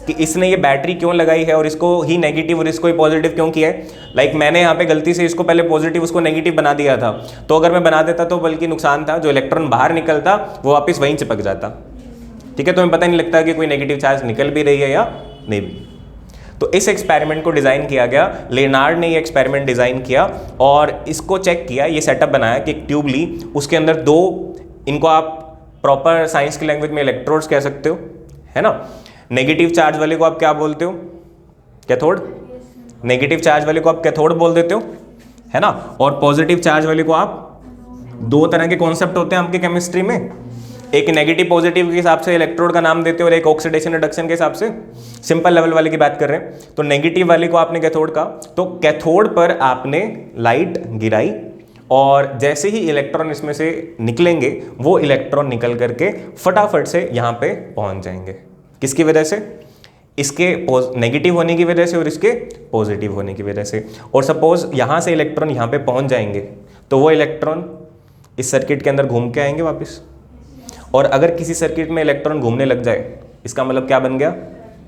कि इसने ये बैटरी क्यों लगाई है और इसको ही नेगेटिव और इसको ही पॉजिटिव क्यों किया है। लाइक मैंने यहाँ पे गलती से इसको पहले पॉजिटिव उसको नेगेटिव बना दिया था, तो अगर मैं बना देता तो बल्कि नुकसान था, जो इलेक्ट्रॉन बाहर निकलता वो वापस वहीं चिपक जाता। ठीक है, तो हमें पता नहीं लगता कि कोई नेगेटिव चार्ज निकल भी रही है या नहीं भी। तो इस एक्सपेरिमेंट को डिजाइन किया गया, लेनार्ड ने ये एक्सपेरिमेंट डिजाइन किया और इसको चेक किया, ये सेटअप बनाया कि एक ट्यूब ली, उसके अंदर दो, इनको आप प्रॉपर साइंस की लैंग्वेज में इलेक्ट्रोड्स कह सकते हो, है ना। नेगेटिव चार्ज वाले को आप क्या बोलते हो, कैथोड। नेगेटिव चार्ज वाले को आप कैथोड बोल देते हो, है ना। और पॉजिटिव चार्ज वाले को आप, दो तरह के कॉन्सेप्ट होते हैं आपके केमिस्ट्री में, एक नेगेटिव पॉजिटिव के हिसाब से इलेक्ट्रोड का नाम देते हो और एक ऑक्सीडेशन रिडक्शन के हिसाब से, सिंपल लेवल वाले की बात कर रहे हैं। तो नेगेटिव वाले को आपने कैथोड का, तो कैथोड पर आपने लाइट गिराई और जैसे ही इलेक्ट्रॉन इसमें से निकलेंगे वो इलेक्ट्रॉन निकल करके फटाफट से यहाँ पे पहुंच जाएंगे। किसकी वजह से, इसके नेगेटिव होने की वजह से और इसके पॉजिटिव होने की वजह से। और सपोज यहाँ से इलेक्ट्रॉन यहाँ पे पहुंच जाएंगे तो वो इलेक्ट्रॉन इस सर्किट के अंदर घूम के आएंगे वापस। और अगर किसी सर्किट में इलेक्ट्रॉन घूमने लग जाए, इसका मतलब क्या बन गया,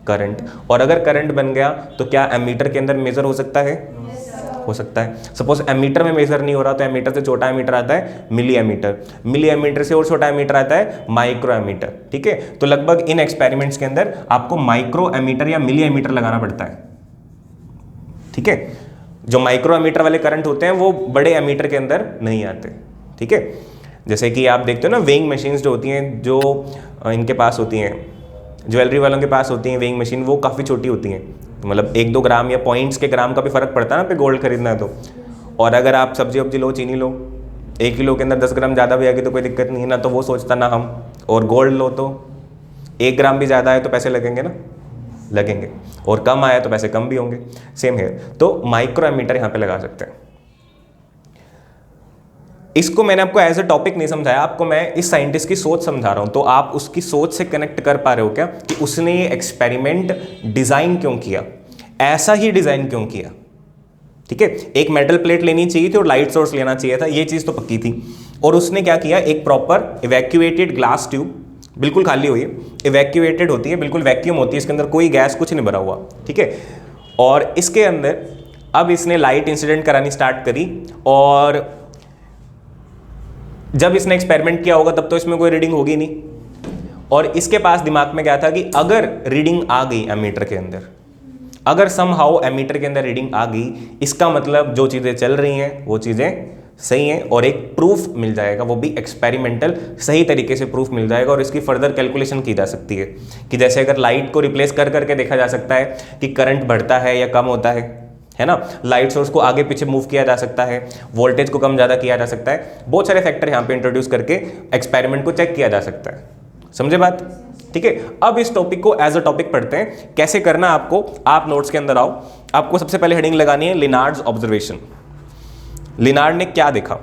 करंट। और अगर करंट बन गया तो क्या एमीटर के अंदर मेजर हो सकता है, हो सकता है। सपोज एमीटर में मेजर नहीं हो रहा तो एमीटर से छोटा एमीटर आता है मिली एमीटर, मिली एमीटर से और छोटा एमीटर आता है माइक्रो एमीटर। ठीक है, तो लगभग इन एक्सपेरिमेंट्स के अंदर आपको माइक्रो एमीटर या मिली एमीटर लगाना पड़ता है। ठीक है, जो माइक्रो एमीटर वाले करंट होते हैं वो बड़े एमीटर के अंदर नहीं आते। ठीक है, जैसे कि आप देखते हो ना वेइंग मशीन्स जो होती हैं, जो इनके पास होती हैं, ज्वेलरी वालों के पास होती हैं वेइंग मशीन, वो काफ़ी छोटी होती हैं, मतलब 1-2 ग्राम या पॉइंट्स के ग्राम का भी फर्क पड़ता है ना पे गोल्ड खरीदना है तो। और अगर आप सब्जी वब्जी लो, चीनी लो, 1 किलो के अंदर 10 ग्राम ज़्यादा भी आएगी तो कोई दिक्कत नहीं है ना, तो वो सोचता ना हम। और गोल्ड लो तो 1 ग्राम भी ज़्यादा है तो पैसे लगेंगे ना, लगेंगे, और कम आया तो पैसे कम भी होंगे। सेम है, तो माइक्रो एमीटर यहाँ पे लगा सकते हैं। इसको मैंने आपको एज अ टॉपिक नहीं समझाया, आपको मैं इस साइंटिस्ट की सोच समझा रहा हूं, तो आप उसकी सोच से कनेक्ट कर पा रहे हो क्या कि उसने ये एक्सपेरिमेंट डिजाइन क्यों किया, ऐसा ही डिजाइन क्यों किया। ठीक है, एक मेटल प्लेट लेनी चाहिए थी और लाइट सोर्स लेना चाहिए था, ये चीज तो पक्की थी। और उसने क्या किया, एक प्रॉपर इवैक्यूएटेड ग्लास ट्यूब, बिल्कुल खाली हुई है, इवैक्यूएटेड होती है, बिल्कुल वैक्यूम होती है, इसके अंदर कोई गैस कुछ नहीं भरा हुआ। ठीक है, और इसके अंदर अब इसने लाइट इंसिडेंट करानी स्टार्ट करी, और जब इसने एक्सपेरिमेंट किया होगा तब तो इसमें कोई रीडिंग होगी नहीं, और इसके पास दिमाग में क्या था कि अगर रीडिंग आ गई एमीटर के अंदर, अगर समहाउ एमीटर के अंदर रीडिंग आ गई, इसका मतलब जो चीज़ें चल रही हैं वो चीज़ें सही हैं, और एक प्रूफ मिल जाएगा, वो भी एक्सपेरिमेंटल सही तरीके से प्रूफ मिल जाएगा, और इसकी फर्दर कैलकुलेशन की जा सकती है कि जैसे अगर लाइट को रिप्लेस कर करके देखा जा सकता है कि करंट बढ़ता है या कम होता है ना, लाइट सोर्स को आगे पीछे मूव किया जा सकता है, वोल्टेज को कम ज़्यादा किया जा सकता है, बहुत सारे फैक्टर यहाँ पे इंट्रोड्यूस करके एक्सपेरिमेंट को चेक किया जा सकता है। समझे बात? ठीक है, अब इस टॉपिक को एज अ टॉपिक पढ़ते हैं, कैसे करना आपको, आप नोट्स के अंदर आओ। आपको सबसे पहले हेडिंग लगानी है लिनार्ड्स ऑब्जर्वेशन। लिनार्ड ने क्या देखा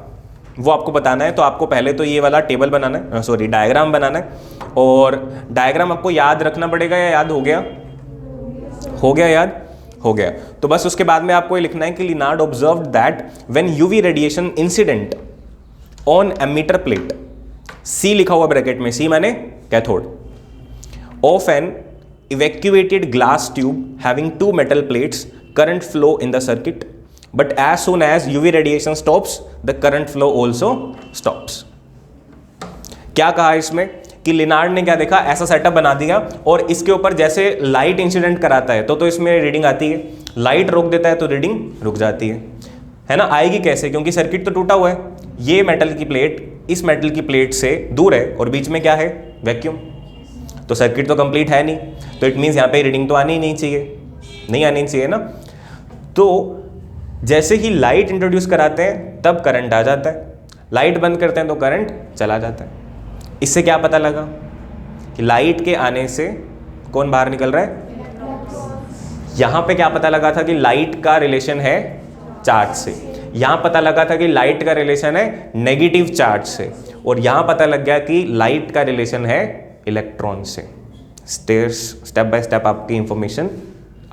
वो आपको बताना है, तो आपको पहले तो ये वाला टेबल बनाना है, सॉरी डायग्राम बनाना है, और डायग्राम आपको याद रखना पड़ेगा या याद हो गया? हो गया, याद हो गया। तो बस उसके बाद में आपको ये लिखना है कि Lenard observed that when UV radiation incident on emitter plate, C लिखा हुआ ब्रैकेट में, सी माने cathode, of an evacuated glass tube having two metal plates, current flow in the circuit, but as soon as UV radiation stops, the current flow also stops. क्या कहा इसमें कि Lenard ने क्या देखा, ऐसा सेटअप बना दिया, और इसके ऊपर जैसे लाइट इंसिडेंट कराता है तो इसमें रीडिंग आती है, लाइट रोक देता है तो रीडिंग रुक जाती है ना। आएगी कैसे, क्योंकि सर्किट तो टूटा हुआ है, ये मेटल की प्लेट इस मेटल की प्लेट से दूर है और बीच में क्या है, वैक्यूम, तो सर्किट तो कंप्लीट है नहीं, तो इट मीन्स यहाँ पे रीडिंग तो आनी ही नहीं चाहिए, नहीं आनी चाहिए ना। तो जैसे ही लाइट इंट्रोड्यूस कराते हैं तब करंट आ जाता है, लाइट बंद करते हैं तो करंट चला जाता है। इससे क्या पता लगा कि लाइट के आने से कौन बाहर निकल रहा है। यहां पे क्या पता लगा था कि लाइट का रिलेशन है चार्ज से, यहां पता लगा था कि लाइट का रिलेशन है नेगेटिव चार्ज से, और यहां पता लग गया कि लाइट का रिलेशन है इलेक्ट्रॉन से। स्टेप बाय स्टेप आपकी इंफॉर्मेशन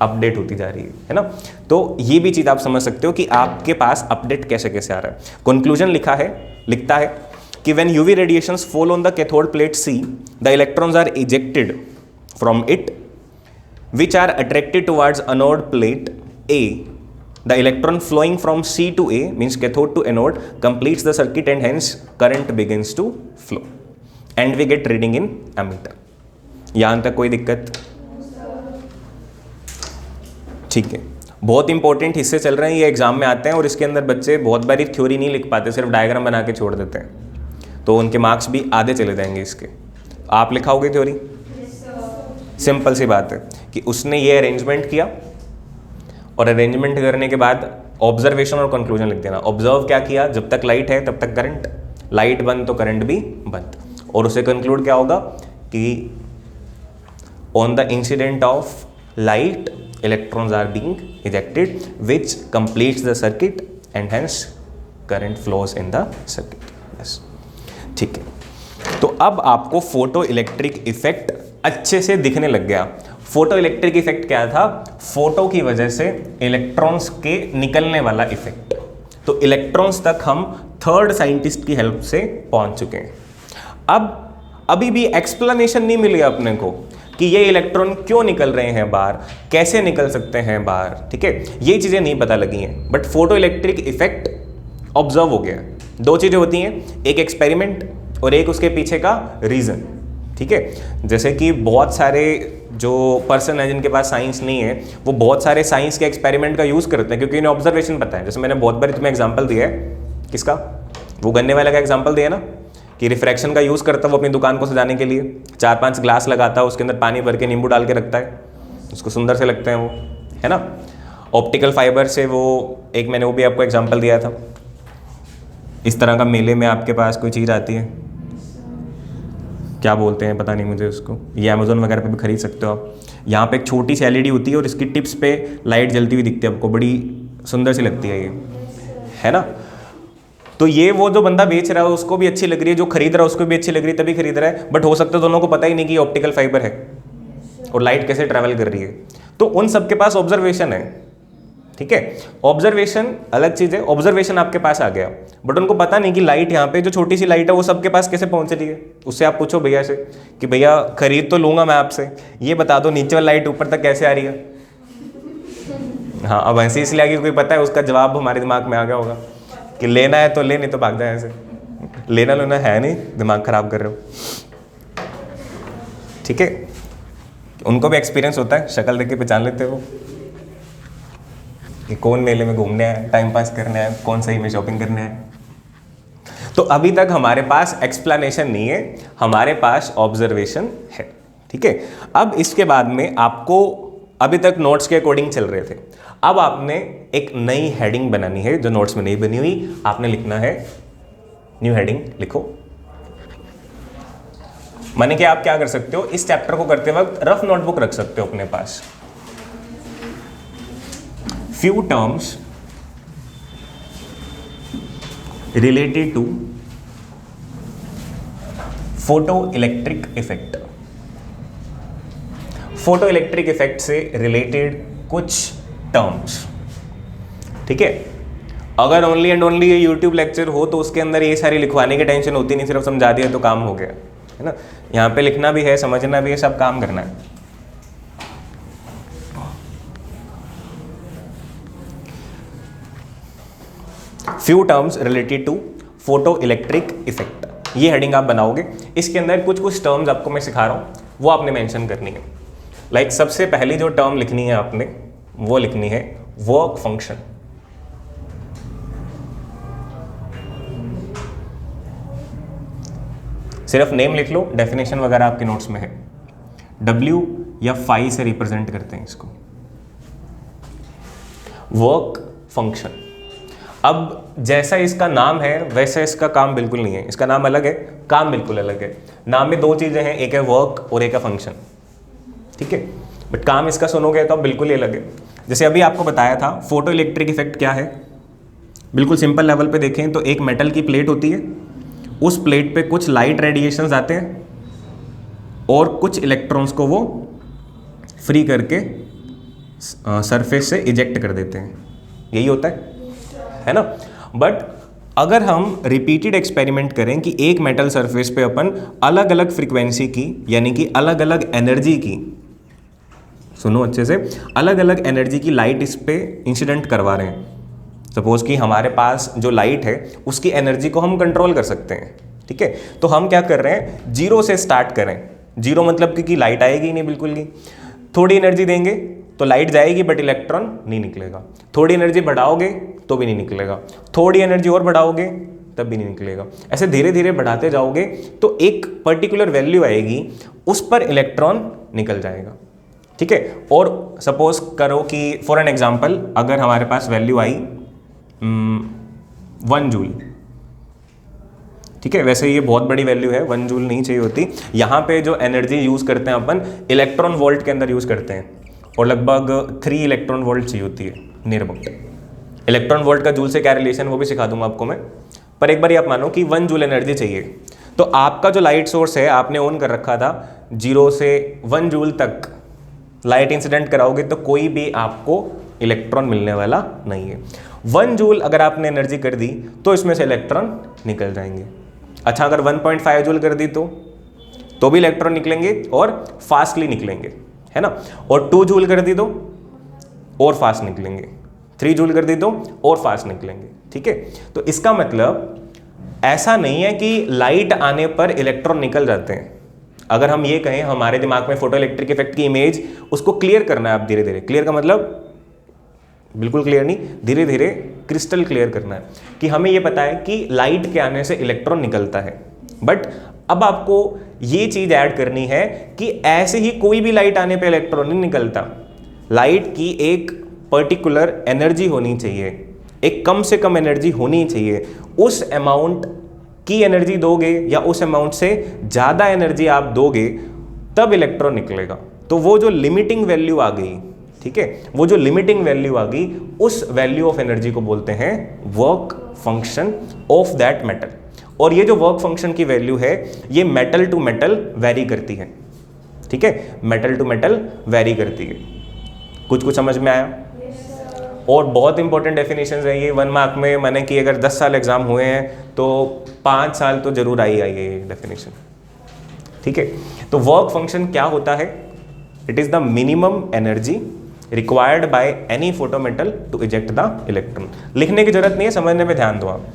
अपडेट होती जा रही है ना। तो ये भी चीज आप समझ सकते हो कि आपके पास अपडेट कैसे कैसे आ रहा है। कंक्लूजन लिखता है कि when UV radiations fall on the cathode plate C, the electrons are ejected from it, which are attracted towards anode plate A. The electron flowing from C to A, means cathode to anode, completes the circuit and hence current begins to flow. And we get reading in ammeter. यहाँ तक कोई दिक्कत? ठीक है, बहुत important हिस्से चल रहे हैं, ये एग्जाम में आते हैं, और इसके अंदर बच्चे बहुत बारी थ्योरी नहीं लिख पाते, सिर्फ डायग्राम बना के छोड़ देते हैं, तो उनके मार्क्स भी आधे चले जाएंगे इसके। आप लिखाओगे थ्योरी? सिंपल सी बात है कि उसने ये अरेंजमेंट किया, और अरेंजमेंट करने के बाद ऑब्जर्वेशन और कंक्लूजन लिख देना। ऑब्जर्व क्या किया, जब तक लाइट है तब तक करंट, लाइट बंद तो करंट भी बंद, और उसे कंक्लूड क्या होगा कि on the incident of light electrons are being ejected which completes the circuit and hence current flows in the circuit. बस ठीक है, तो अब आपको फोटो इलेक्ट्रिक इफेक्ट अच्छे से दिखने लग गया। फोटो इलेक्ट्रिक इफेक्ट क्या था, फोटो की वजह से इलेक्ट्रॉन्स के निकलने वाला इफेक्ट। तो इलेक्ट्रॉन्स तक हम थर्ड साइंटिस्ट की हेल्प से पहुंच चुके हैं। अब अभी भी एक्सप्लेनेशन नहीं मिली अपने को कि ये इलेक्ट्रॉन क्यों निकल रहे हैं बाहर, कैसे निकल सकते हैं बाहर, ठीक है, ये चीजें नहीं पता लगी हैं, but photo electric effect observe हो गया। दो चीजें होती हैं, एक एक्सपेरिमेंट और एक उसके पीछे का रीजन, ठीक है। जैसे कि बहुत सारे जो पर्सन है जिनके पास साइंस नहीं है, वो बहुत सारे साइंस के एक्सपेरिमेंट का यूज करते हैं क्योंकि इन्हें ऑब्जर्वेशन पता है। जैसे मैंने बहुत बार तुम्हें एग्जांपल दिया है, किसका, वो गन्ने वाले का एग्जांपल दिया ना, कि रिफ्रैक्शन का यूज करता है वो अपनी दुकान को सजाने के लिए, 4-5 ग्लास लगाता है, उसके अंदर पानी भर के नींबू डाल के रखता है, उसको सुंदर से लगते हैं वो, है ना। ऑप्टिकल फाइबर से वो एक मैंने वो भी आपको एग्जाम्पल दिया था। इस तरह का मेले में आपके पास कोई चीज़ आती है, क्या बोलते हैं पता नहीं मुझे उसको, ये अमेजोन वगैरह पे भी खरीद सकते हो आप। यहाँ पे एक छोटी सी LED होती है और इसकी टिप्स पे लाइट जलती हुई दिखती है आपको, बड़ी सुंदर सी लगती है ये, है ना। तो ये वो जो बंदा बेच रहा है उसको भी अच्छी लग रही है, जो खरीद रहा है उसको भी अच्छी लग रही है, तभी खरीद रहा है, बट हो सकता है दोनों को पता ही नहीं कि ऑप्टिकल फाइबर है और लाइट कैसे ट्रैवल कर रही है। तो उन सबके पास ऑब्जर्वेशन है, ठीक है। ऑब्जर्वेशन अलग चीज है, ऑब्जर्वेशन आपके पास आ गया, बट उनको पता नहीं कि लाइट यहाँ पे जो छोटी सी लाइट है वो सबके पास कैसे पहुंच रही है। उससे आप पूछो भैया से कि भैया खरीद तो लूंगा मैं आपसे, ये बता दो नीचे वाली लाइट ऊपर तक कैसे आ रही है। हाँ, अब ऐसे इसलिए आगे कोई पता है, उसका जवाब हमारे दिमाग में आ गया होगा कि लेना है तो ले, नहीं तो भाग जाए। ऐसे लेना लेना है नहीं, दिमाग खराब कर रहे हो, ठीक है। उनको भी एक्सपीरियंस होता है, शक्ल देख के पहचान लेते हो कि कौन मेले में घूमने आए, टाइम पास करने आए, कौन सही में शॉपिंग करने आए। तो अभी तक हमारे पास एक्सप्लेनेशन नहीं है, हमारे पास ऑब्जर्वेशन है, ठीक है। अब इसके बाद में आपको अभी तक नोट्स के अकॉर्डिंग चल रहे थे, अब आपने एक नई हेडिंग बनानी है जो नोट्स में नहीं बनी हुई। आपने लिखना है, न्यू हेडिंग लिखो। माने कि आप क्या कर सकते हो, इस चैप्टर को करते वक्त रफ नोटबुक रख सकते हो अपने पास। Few terms related to photo electric effect. Photo electric effect से रिलेटेड कुछ टर्म्स, ठीक है। अगर ओनली एंड ओनली ये यूट्यूब लेक्चर हो तो उसके अंदर ये सारी लिखवाने की टेंशन होती नहीं, सिर्फ समझा दिया तो काम हो गया, है ना। यहाँ पे लिखना भी है, समझना भी है, सब काम करना है। Few terms related to photo electric effect, ये हेडिंग आप बनाओगे। इसके अंदर कुछ कुछ टर्म्स आपको मैं सिखा रहा हूँ, वो आपने मेंशन करनी है। लाइक सबसे पहली जो टर्म लिखनी है आपने, वो लिखनी है वर्क फंक्शन। सिर्फ नेम लिख लो, डेफिनेशन वगैरह आपके नोट्स में है। W या फाई से रिप्रेजेंट करते हैं इसको, वर्क फंक्शन। अब जैसा इसका नाम है वैसा इसका काम बिल्कुल नहीं है, इसका नाम अलग है, काम बिल्कुल अलग है। नाम में दो चीजें हैं, एक है वर्क और एक है फंक्शन, ठीक है। बट काम इसका सुनोगे तो बिल्कुल ही अलग है। जैसे अभी आपको बताया था फोटो इलेक्ट्रिक इफेक्ट क्या है, बिल्कुल सिंपल लेवल पे देखें तो एक मेटल की प्लेट होती है, उस प्लेट पे कुछ लाइट रेडिएशंस आते हैं और कुछ इलेक्ट्रॉन्स को वो फ्री करके सरफेस से इजेक्ट कर देते हैं, यही होता है ना। बट अगर हम रिपीटेड एक्सपेरिमेंट करें कि एक मेटल सरफेस पे अपन अलग अलग फ्रीक्वेंसी की, यानी कि अलग अलग एनर्जी की, सुनो अच्छे से, अलग अलग एनर्जी की लाइट इस पे इंसिडेंट करवा रहे हैं। सपोज कि हमारे पास जो लाइट है उसकी एनर्जी को हम कंट्रोल कर सकते हैं, ठीक है। तो हम क्या कर रहे हैं, जीरो से स्टार्ट करें। जीरो मतलब कि लाइट आएगी ही नहीं, बिल्कुल नहीं। थोड़ी एनर्जी देंगे तो लाइट जाएगी बट इलेक्ट्रॉन नहीं निकलेगा। थोड़ी एनर्जी बढ़ाओगे तो भी नहीं निकलेगा, थोड़ी एनर्जी और बढ़ाओगे तब भी नहीं निकलेगा। ऐसे धीरे धीरे बढ़ाते जाओगे तो एक पर्टिकुलर वैल्यू आएगी, उस पर इलेक्ट्रॉन निकल जाएगा, ठीक है। और सपोज करो कि फॉर एन एग्जाम्पल अगर हमारे पास वैल्यू आई 1 जूल, ठीक है। वैसे ये बहुत बड़ी वैल्यू है, 1 जूल नहीं चाहिए होती। यहाँ पे जो एनर्जी यूज करते हैं अपन इलेक्ट्रॉन वोल्ट के अंदर यूज करते हैं, और लगभग 3 इलेक्ट्रॉन वोल्ट चाहिए होती है नियर अबाउट। इलेक्ट्रॉन वोल्ट का जूल से क्या रिलेशन वो भी सिखा दूंगा आपको मैं, पर एक बार आप मानो कि 1 जूल एनर्जी चाहिए, तो आपका जो लाइट सोर्स है आपने ऑन कर रखा था, 0 से 1 जूल तक लाइट इंसिडेंट कराओगे तो कोई भी आपको इलेक्ट्रॉन मिलने वाला नहीं है। 1 जूल अगर आपने एनर्जी कर दी तो इसमें से इलेक्ट्रॉन निकल जाएंगे। अच्छा, अगर 1.5 जूल कर दी तो भी इलेक्ट्रॉन निकलेंगे और फास्टली निकलेंगे, है ना। और 2 जूल कर दी तो और फास्ट निकलेंगे, 3 जूल कर दी तो और फास्ट निकलेंगे, ठीक है। तो इसका मतलब ऐसा नहीं है कि लाइट आने पर इलेक्ट्रॉन निकल जाते हैं। अगर हम ये कहें हमारे दिमाग में फोटो इलेक्ट्रिक इफेक्ट की इमेज, उसको क्लियर करना है आप धीरे धीरे। क्लियर का मतलब बिल्कुल क्लियर नहीं, धीरे धीरे क्रिस्टल क्लियर करना है कि हमें ये पता है कि लाइट के आने से इलेक्ट्रॉन निकलता है। बट अब आपको ये चीज ऐड करनी है कि ऐसे ही कोई भी लाइट आने पे इलेक्ट्रॉन नहीं निकलता। लाइट की एक पर्टिकुलर एनर्जी होनी चाहिए, एक कम से कम एनर्जी होनी चाहिए। उस अमाउंट की एनर्जी दोगे या उस अमाउंट से ज़्यादा एनर्जी आप दोगे तब इलेक्ट्रॉन निकलेगा। तो वो जो लिमिटिंग वैल्यू आ गई ठीक है, वो जो लिमिटिंग वैल्यू आ गई उस वैल्यू ऑफ एनर्जी को बोलते हैं work function of that metal. और ये जो वर्क फंक्शन की वैल्यू है ये मेटल टू मेटल वेरी करती है, ठीक है, मेटल टू मेटल वेरी करती है। कुछ कुछ समझ में आया? और बहुत इंपॉर्टेंट डेफिनेशन है ये 1 मार्क में, मैंने कि अगर 10 साल एग्जाम हुए हैं तो 5 साल तो जरूर आई है ये डेफिनेशन, ठीक है। तो वर्क फंक्शन क्या होता है? It is the minimum energy required by any photometal to eject the electron. लिखने की जरूरत नहीं है, समझने पे ध्यान दो आप।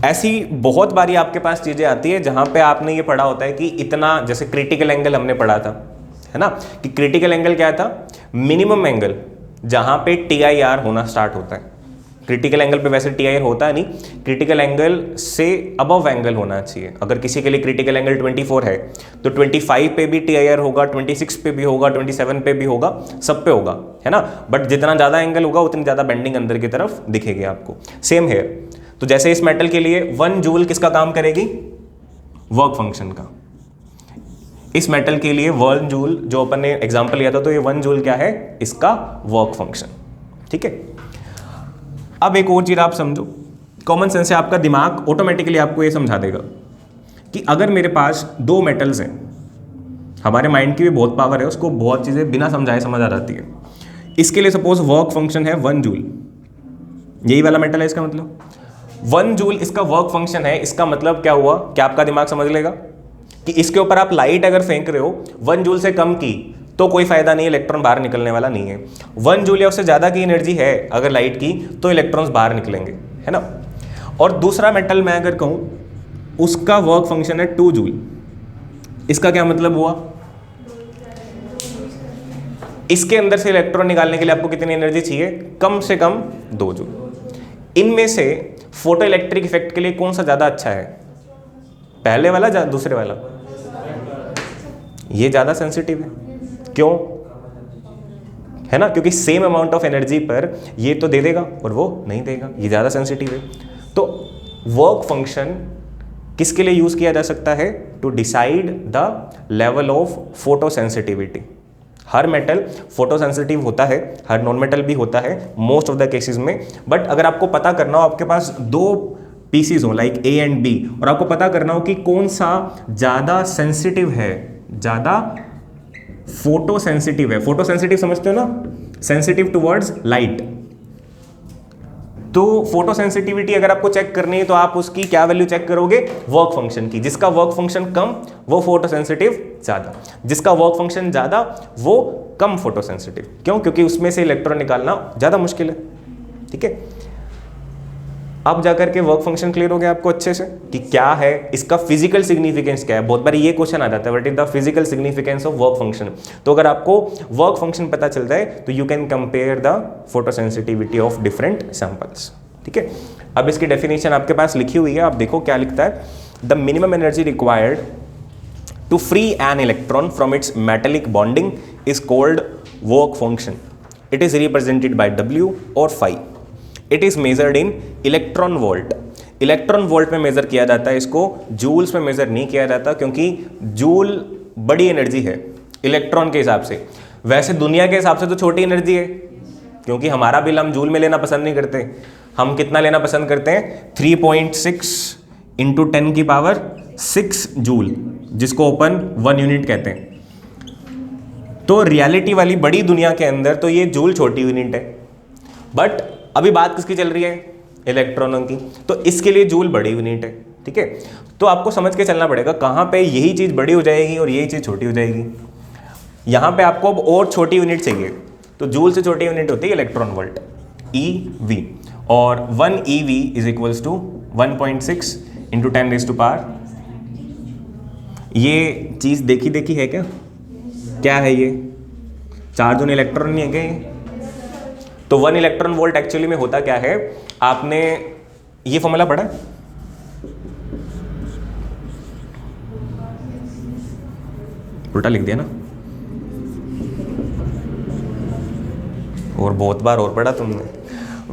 ऐसी बहुत बारी आपके पास चीजें आती है जहां पे आपने ये पढ़ा होता है कि इतना, जैसे क्रिटिकल एंगल हमने पढ़ा था, है ना, कि क्रिटिकल एंगल क्या था? मिनिमम एंगल जहां पे TIR होना स्टार्ट होता है। क्रिटिकल एंगल पे वैसे TIR होता नहीं, क्रिटिकल एंगल से अबव एंगल होना चाहिए। अगर किसी के लिए क्रिटिकल एंगल 24 है तो 25 पे भी TIR होगा, 26 पे भी होगा, 27 पे भी होगा, सब पे होगा, है ना। बट जितना ज़्यादा एंगल होगा उतनी ज़्यादा बेंडिंग अंदर की तरफ दिखेगी आपको। सेम हेयर, तो जैसे इस मेटल के लिए 1 जूल किसका काम करेगी? वर्क फंक्शन का। इस मेटल के लिए 1 जूल जो अपन ने एग्जांपल लिया था, तो ये 1 जूल क्या है? इसका वर्क फंक्शन, ठीक है। अब एक और चीज आप समझो, कॉमन सेंस से आपका दिमाग ऑटोमेटिकली आपको ये समझा देगा कि अगर मेरे पास 2 मेटल्स हैं, हमारे माइंड की भी बहुत पावर है, उसको बहुत चीजें बिना समझाए समझ आ जाती है। इसके लिए सपोज वर्क फंक्शन है 1 जूल, यही वाला मेटल है, इसका मतलब 1 जूल इसका वर्क फंक्शन है। इसका मतलब क्या हुआ? क्या आपका दिमाग समझ लेगा कि इसके ऊपर आप लाइट अगर फेंक रहे हो 1 जूल से कम की तो कोई फायदा नहीं है, इलेक्ट्रॉन बाहर निकलने वाला नहीं है। 1 जूल या उससे ज़्यादा की एनर्जी है अगर लाइट की तो इलेक्ट्रॉन्स बाहर निकलेंगे, है ना। और दूसरा मेटल मैं अगर कहूँ उसका वर्क फंक्शन है 2 जूल, इसका क्या मतलब हुआ? इसके अंदर से इलेक्ट्रॉन निकालने के लिए आपको कितनी एनर्जी चाहिए? कम से कम 2 जूल। इनमें से फोटो इलेक्ट्रिक इफेक्ट के लिए कौन सा ज़्यादा अच्छा है? पहले वाला या दूसरे वाला? ये ज़्यादा सेंसिटिव है। क्यों? है ना, क्योंकि सेम अमाउंट ऑफ एनर्जी पर ये तो दे देगा और वो नहीं देगा, ये ज़्यादा सेंसिटिव है। तो वर्क फंक्शन किसके लिए यूज़ किया जा सकता है? To decide the level of photo sensitivity. हर मेटल फोटो सेंसिटिव होता है, हर नॉन मेटल भी होता है मोस्ट ऑफ द केसेस में। बट अगर आपको पता करना हो, आपके पास 2 पीसीज हो लाइक A एंड B, और आपको पता करना हो कि कौन सा ज़्यादा सेंसिटिव है, ज़्यादा फोटो सेंसिटिव है। फोटो सेंसिटिव समझते हो ना, सेंसिटिव टुवर्ड्स लाइट। तो फोटो सेंसिटिविटी अगर आपको चेक करनी है तो आप उसकी क्या वैल्यू चेक करोगे? वर्क फंक्शन की। जिसका वर्क फंक्शन कम वो फोटो सेंसिटिव ज़्यादा, जिसका वर्क फंक्शन ज़्यादा वो कम फोटो सेंसिटिव। क्यों? क्योंकि उसमें से इलेक्ट्रॉन निकालना ज़्यादा मुश्किल है, ठीक है। अब जाकर के वर्क फंक्शन क्लियर हो गया आपको अच्छे से कि क्या है इसका फिजिकल सिग्निफिकेंस क्या है। बहुत बार ये क्वेश्चन आ जाता है, what is the physical significance of work function. तो अगर आपको वर्क फंक्शन पता चल जाए तो you can compare the photo sensitivity of different samples, ठीक है। अब इसकी डेफिनेशन आपके पास लिखी हुई है, आप देखो क्या लिखता है। The minimum energy required to free an electron from its metallic bonding is called work function. It is represented by W और phi. It is measured in electron volt. Electron volt में मेजर किया जाता है, इसको joules में major नहीं किया जाता, क्योंकि जूल बड़ी एनर्जी है इलेक्ट्रॉन के हिसाब से। वैसे दुनिया के हिसाब से तो छोटी एनर्जी है, क्योंकि हमारा बिल हम जूल में लेना पसंद नहीं करते। हम कितना लेना पसंद करते हैं? 3.6 इंटू 10 की पावर 6 जूल, जिसको अपन 1 यूनिट कहते हैं। तो रियलिटी वाली बड़ी दुनिया के अंदर तो ये जूल छोटी यूनिट है, बट अभी बात किसकी चल रही है? इलेक्ट्रॉनों की। तो इसके लिए जूल बड़ी यूनिट है, ठीक है। तो आपको समझ के चलना पड़ेगा कहाँ पे यही चीज़ बड़ी हो जाएगी और यही चीज़ छोटी हो जाएगी। यहाँ पे आपको अब और छोटी यूनिट चाहिए, तो जूल से छोटी यूनिट होती है इलेक्ट्रॉन वोल्ट, EV। और 1 EV is equals to 1.6 into 10 raise to power. ये चीज़ देखी है क्या? क्या है ये? चार्ज ऑन इलेक्ट्रॉन नहीं है क्या ये? तो 1 इलेक्ट्रॉन वोल्ट एक्चुअली में होता क्या है? आपने ये फॉर्मूला पढ़ा है? उल्टा लिख दिया ना, और बहुत बार और पढ़ा तुमने।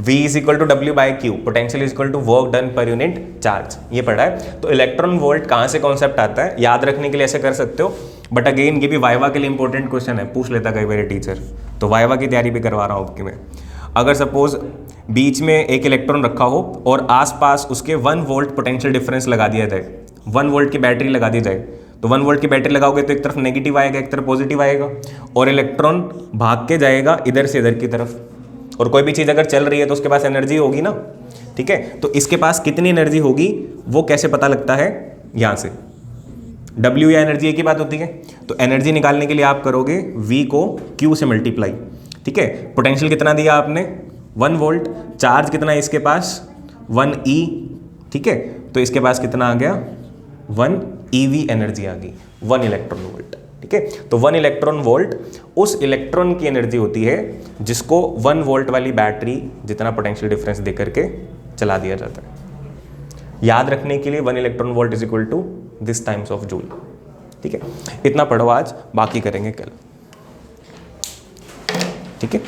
V is equal to W by Q, potential is equal to work done पर यूनिट चार्ज, ये पढ़ा है। तो इलेक्ट्रॉन वोल्ट कहाँ से कॉन्सेप्ट आता है? याद रखने के लिए ऐसे कर सकते हो बट अगेन ये भी वाइवा के लिए इंपॉर्टेंट क्वेश्चन है, पूछ लेता कई बार टीचर, तो वाइवा की तैयारी भी करवा रहा हूँ आपकी मैं। अगर सपोज बीच में एक इलेक्ट्रॉन रखा हो और आसपास उसके 1 वोल्ट पोटेंशियल डिफरेंस लगा दिया जाए, 1 वोल्ट की बैटरी लगा दी जाए, तो 1 वोल्ट की बैटरी लगाओगे तो एक तरफ नेगेटिव आएगा, एक तरफ पॉजिटिव आएगा, और इलेक्ट्रॉन भाग के जाएगा इधर से इधर की तरफ। और कोई भी चीज़ अगर चल रही है तो उसके पास एनर्जी होगी ना, ठीक है। तो इसके पास कितनी एनर्जी होगी वो कैसे पता लगता है, यहाँ से W या एनर्जी एक ही बात होती है। तो एनर्जी निकालने के लिए आप करोगे V को Q से मल्टीप्लाई, ठीक है। पोटेंशियल कितना दिया आपने 1 वोल्ट, चार्ज कितना है इसके पास 1e, ठीक है। तो इसके पास कितना आ गया 1 eV एनर्जी आ गई, 1 इलेक्ट्रॉन वोल्ट, ठीक है। तो 1 इलेक्ट्रॉन वोल्ट उस इलेक्ट्रॉन की एनर्जी होती है जिसको 1 वोल्ट वाली बैटरी जितना पोटेंशियल डिफरेंस दे करके चला दिया जाता है। याद रखने के लिए 1 electron volt is equal to this times of joule, ठीक है। इतना पढ़ो आज, बाकी करेंगे कल, ठीक है।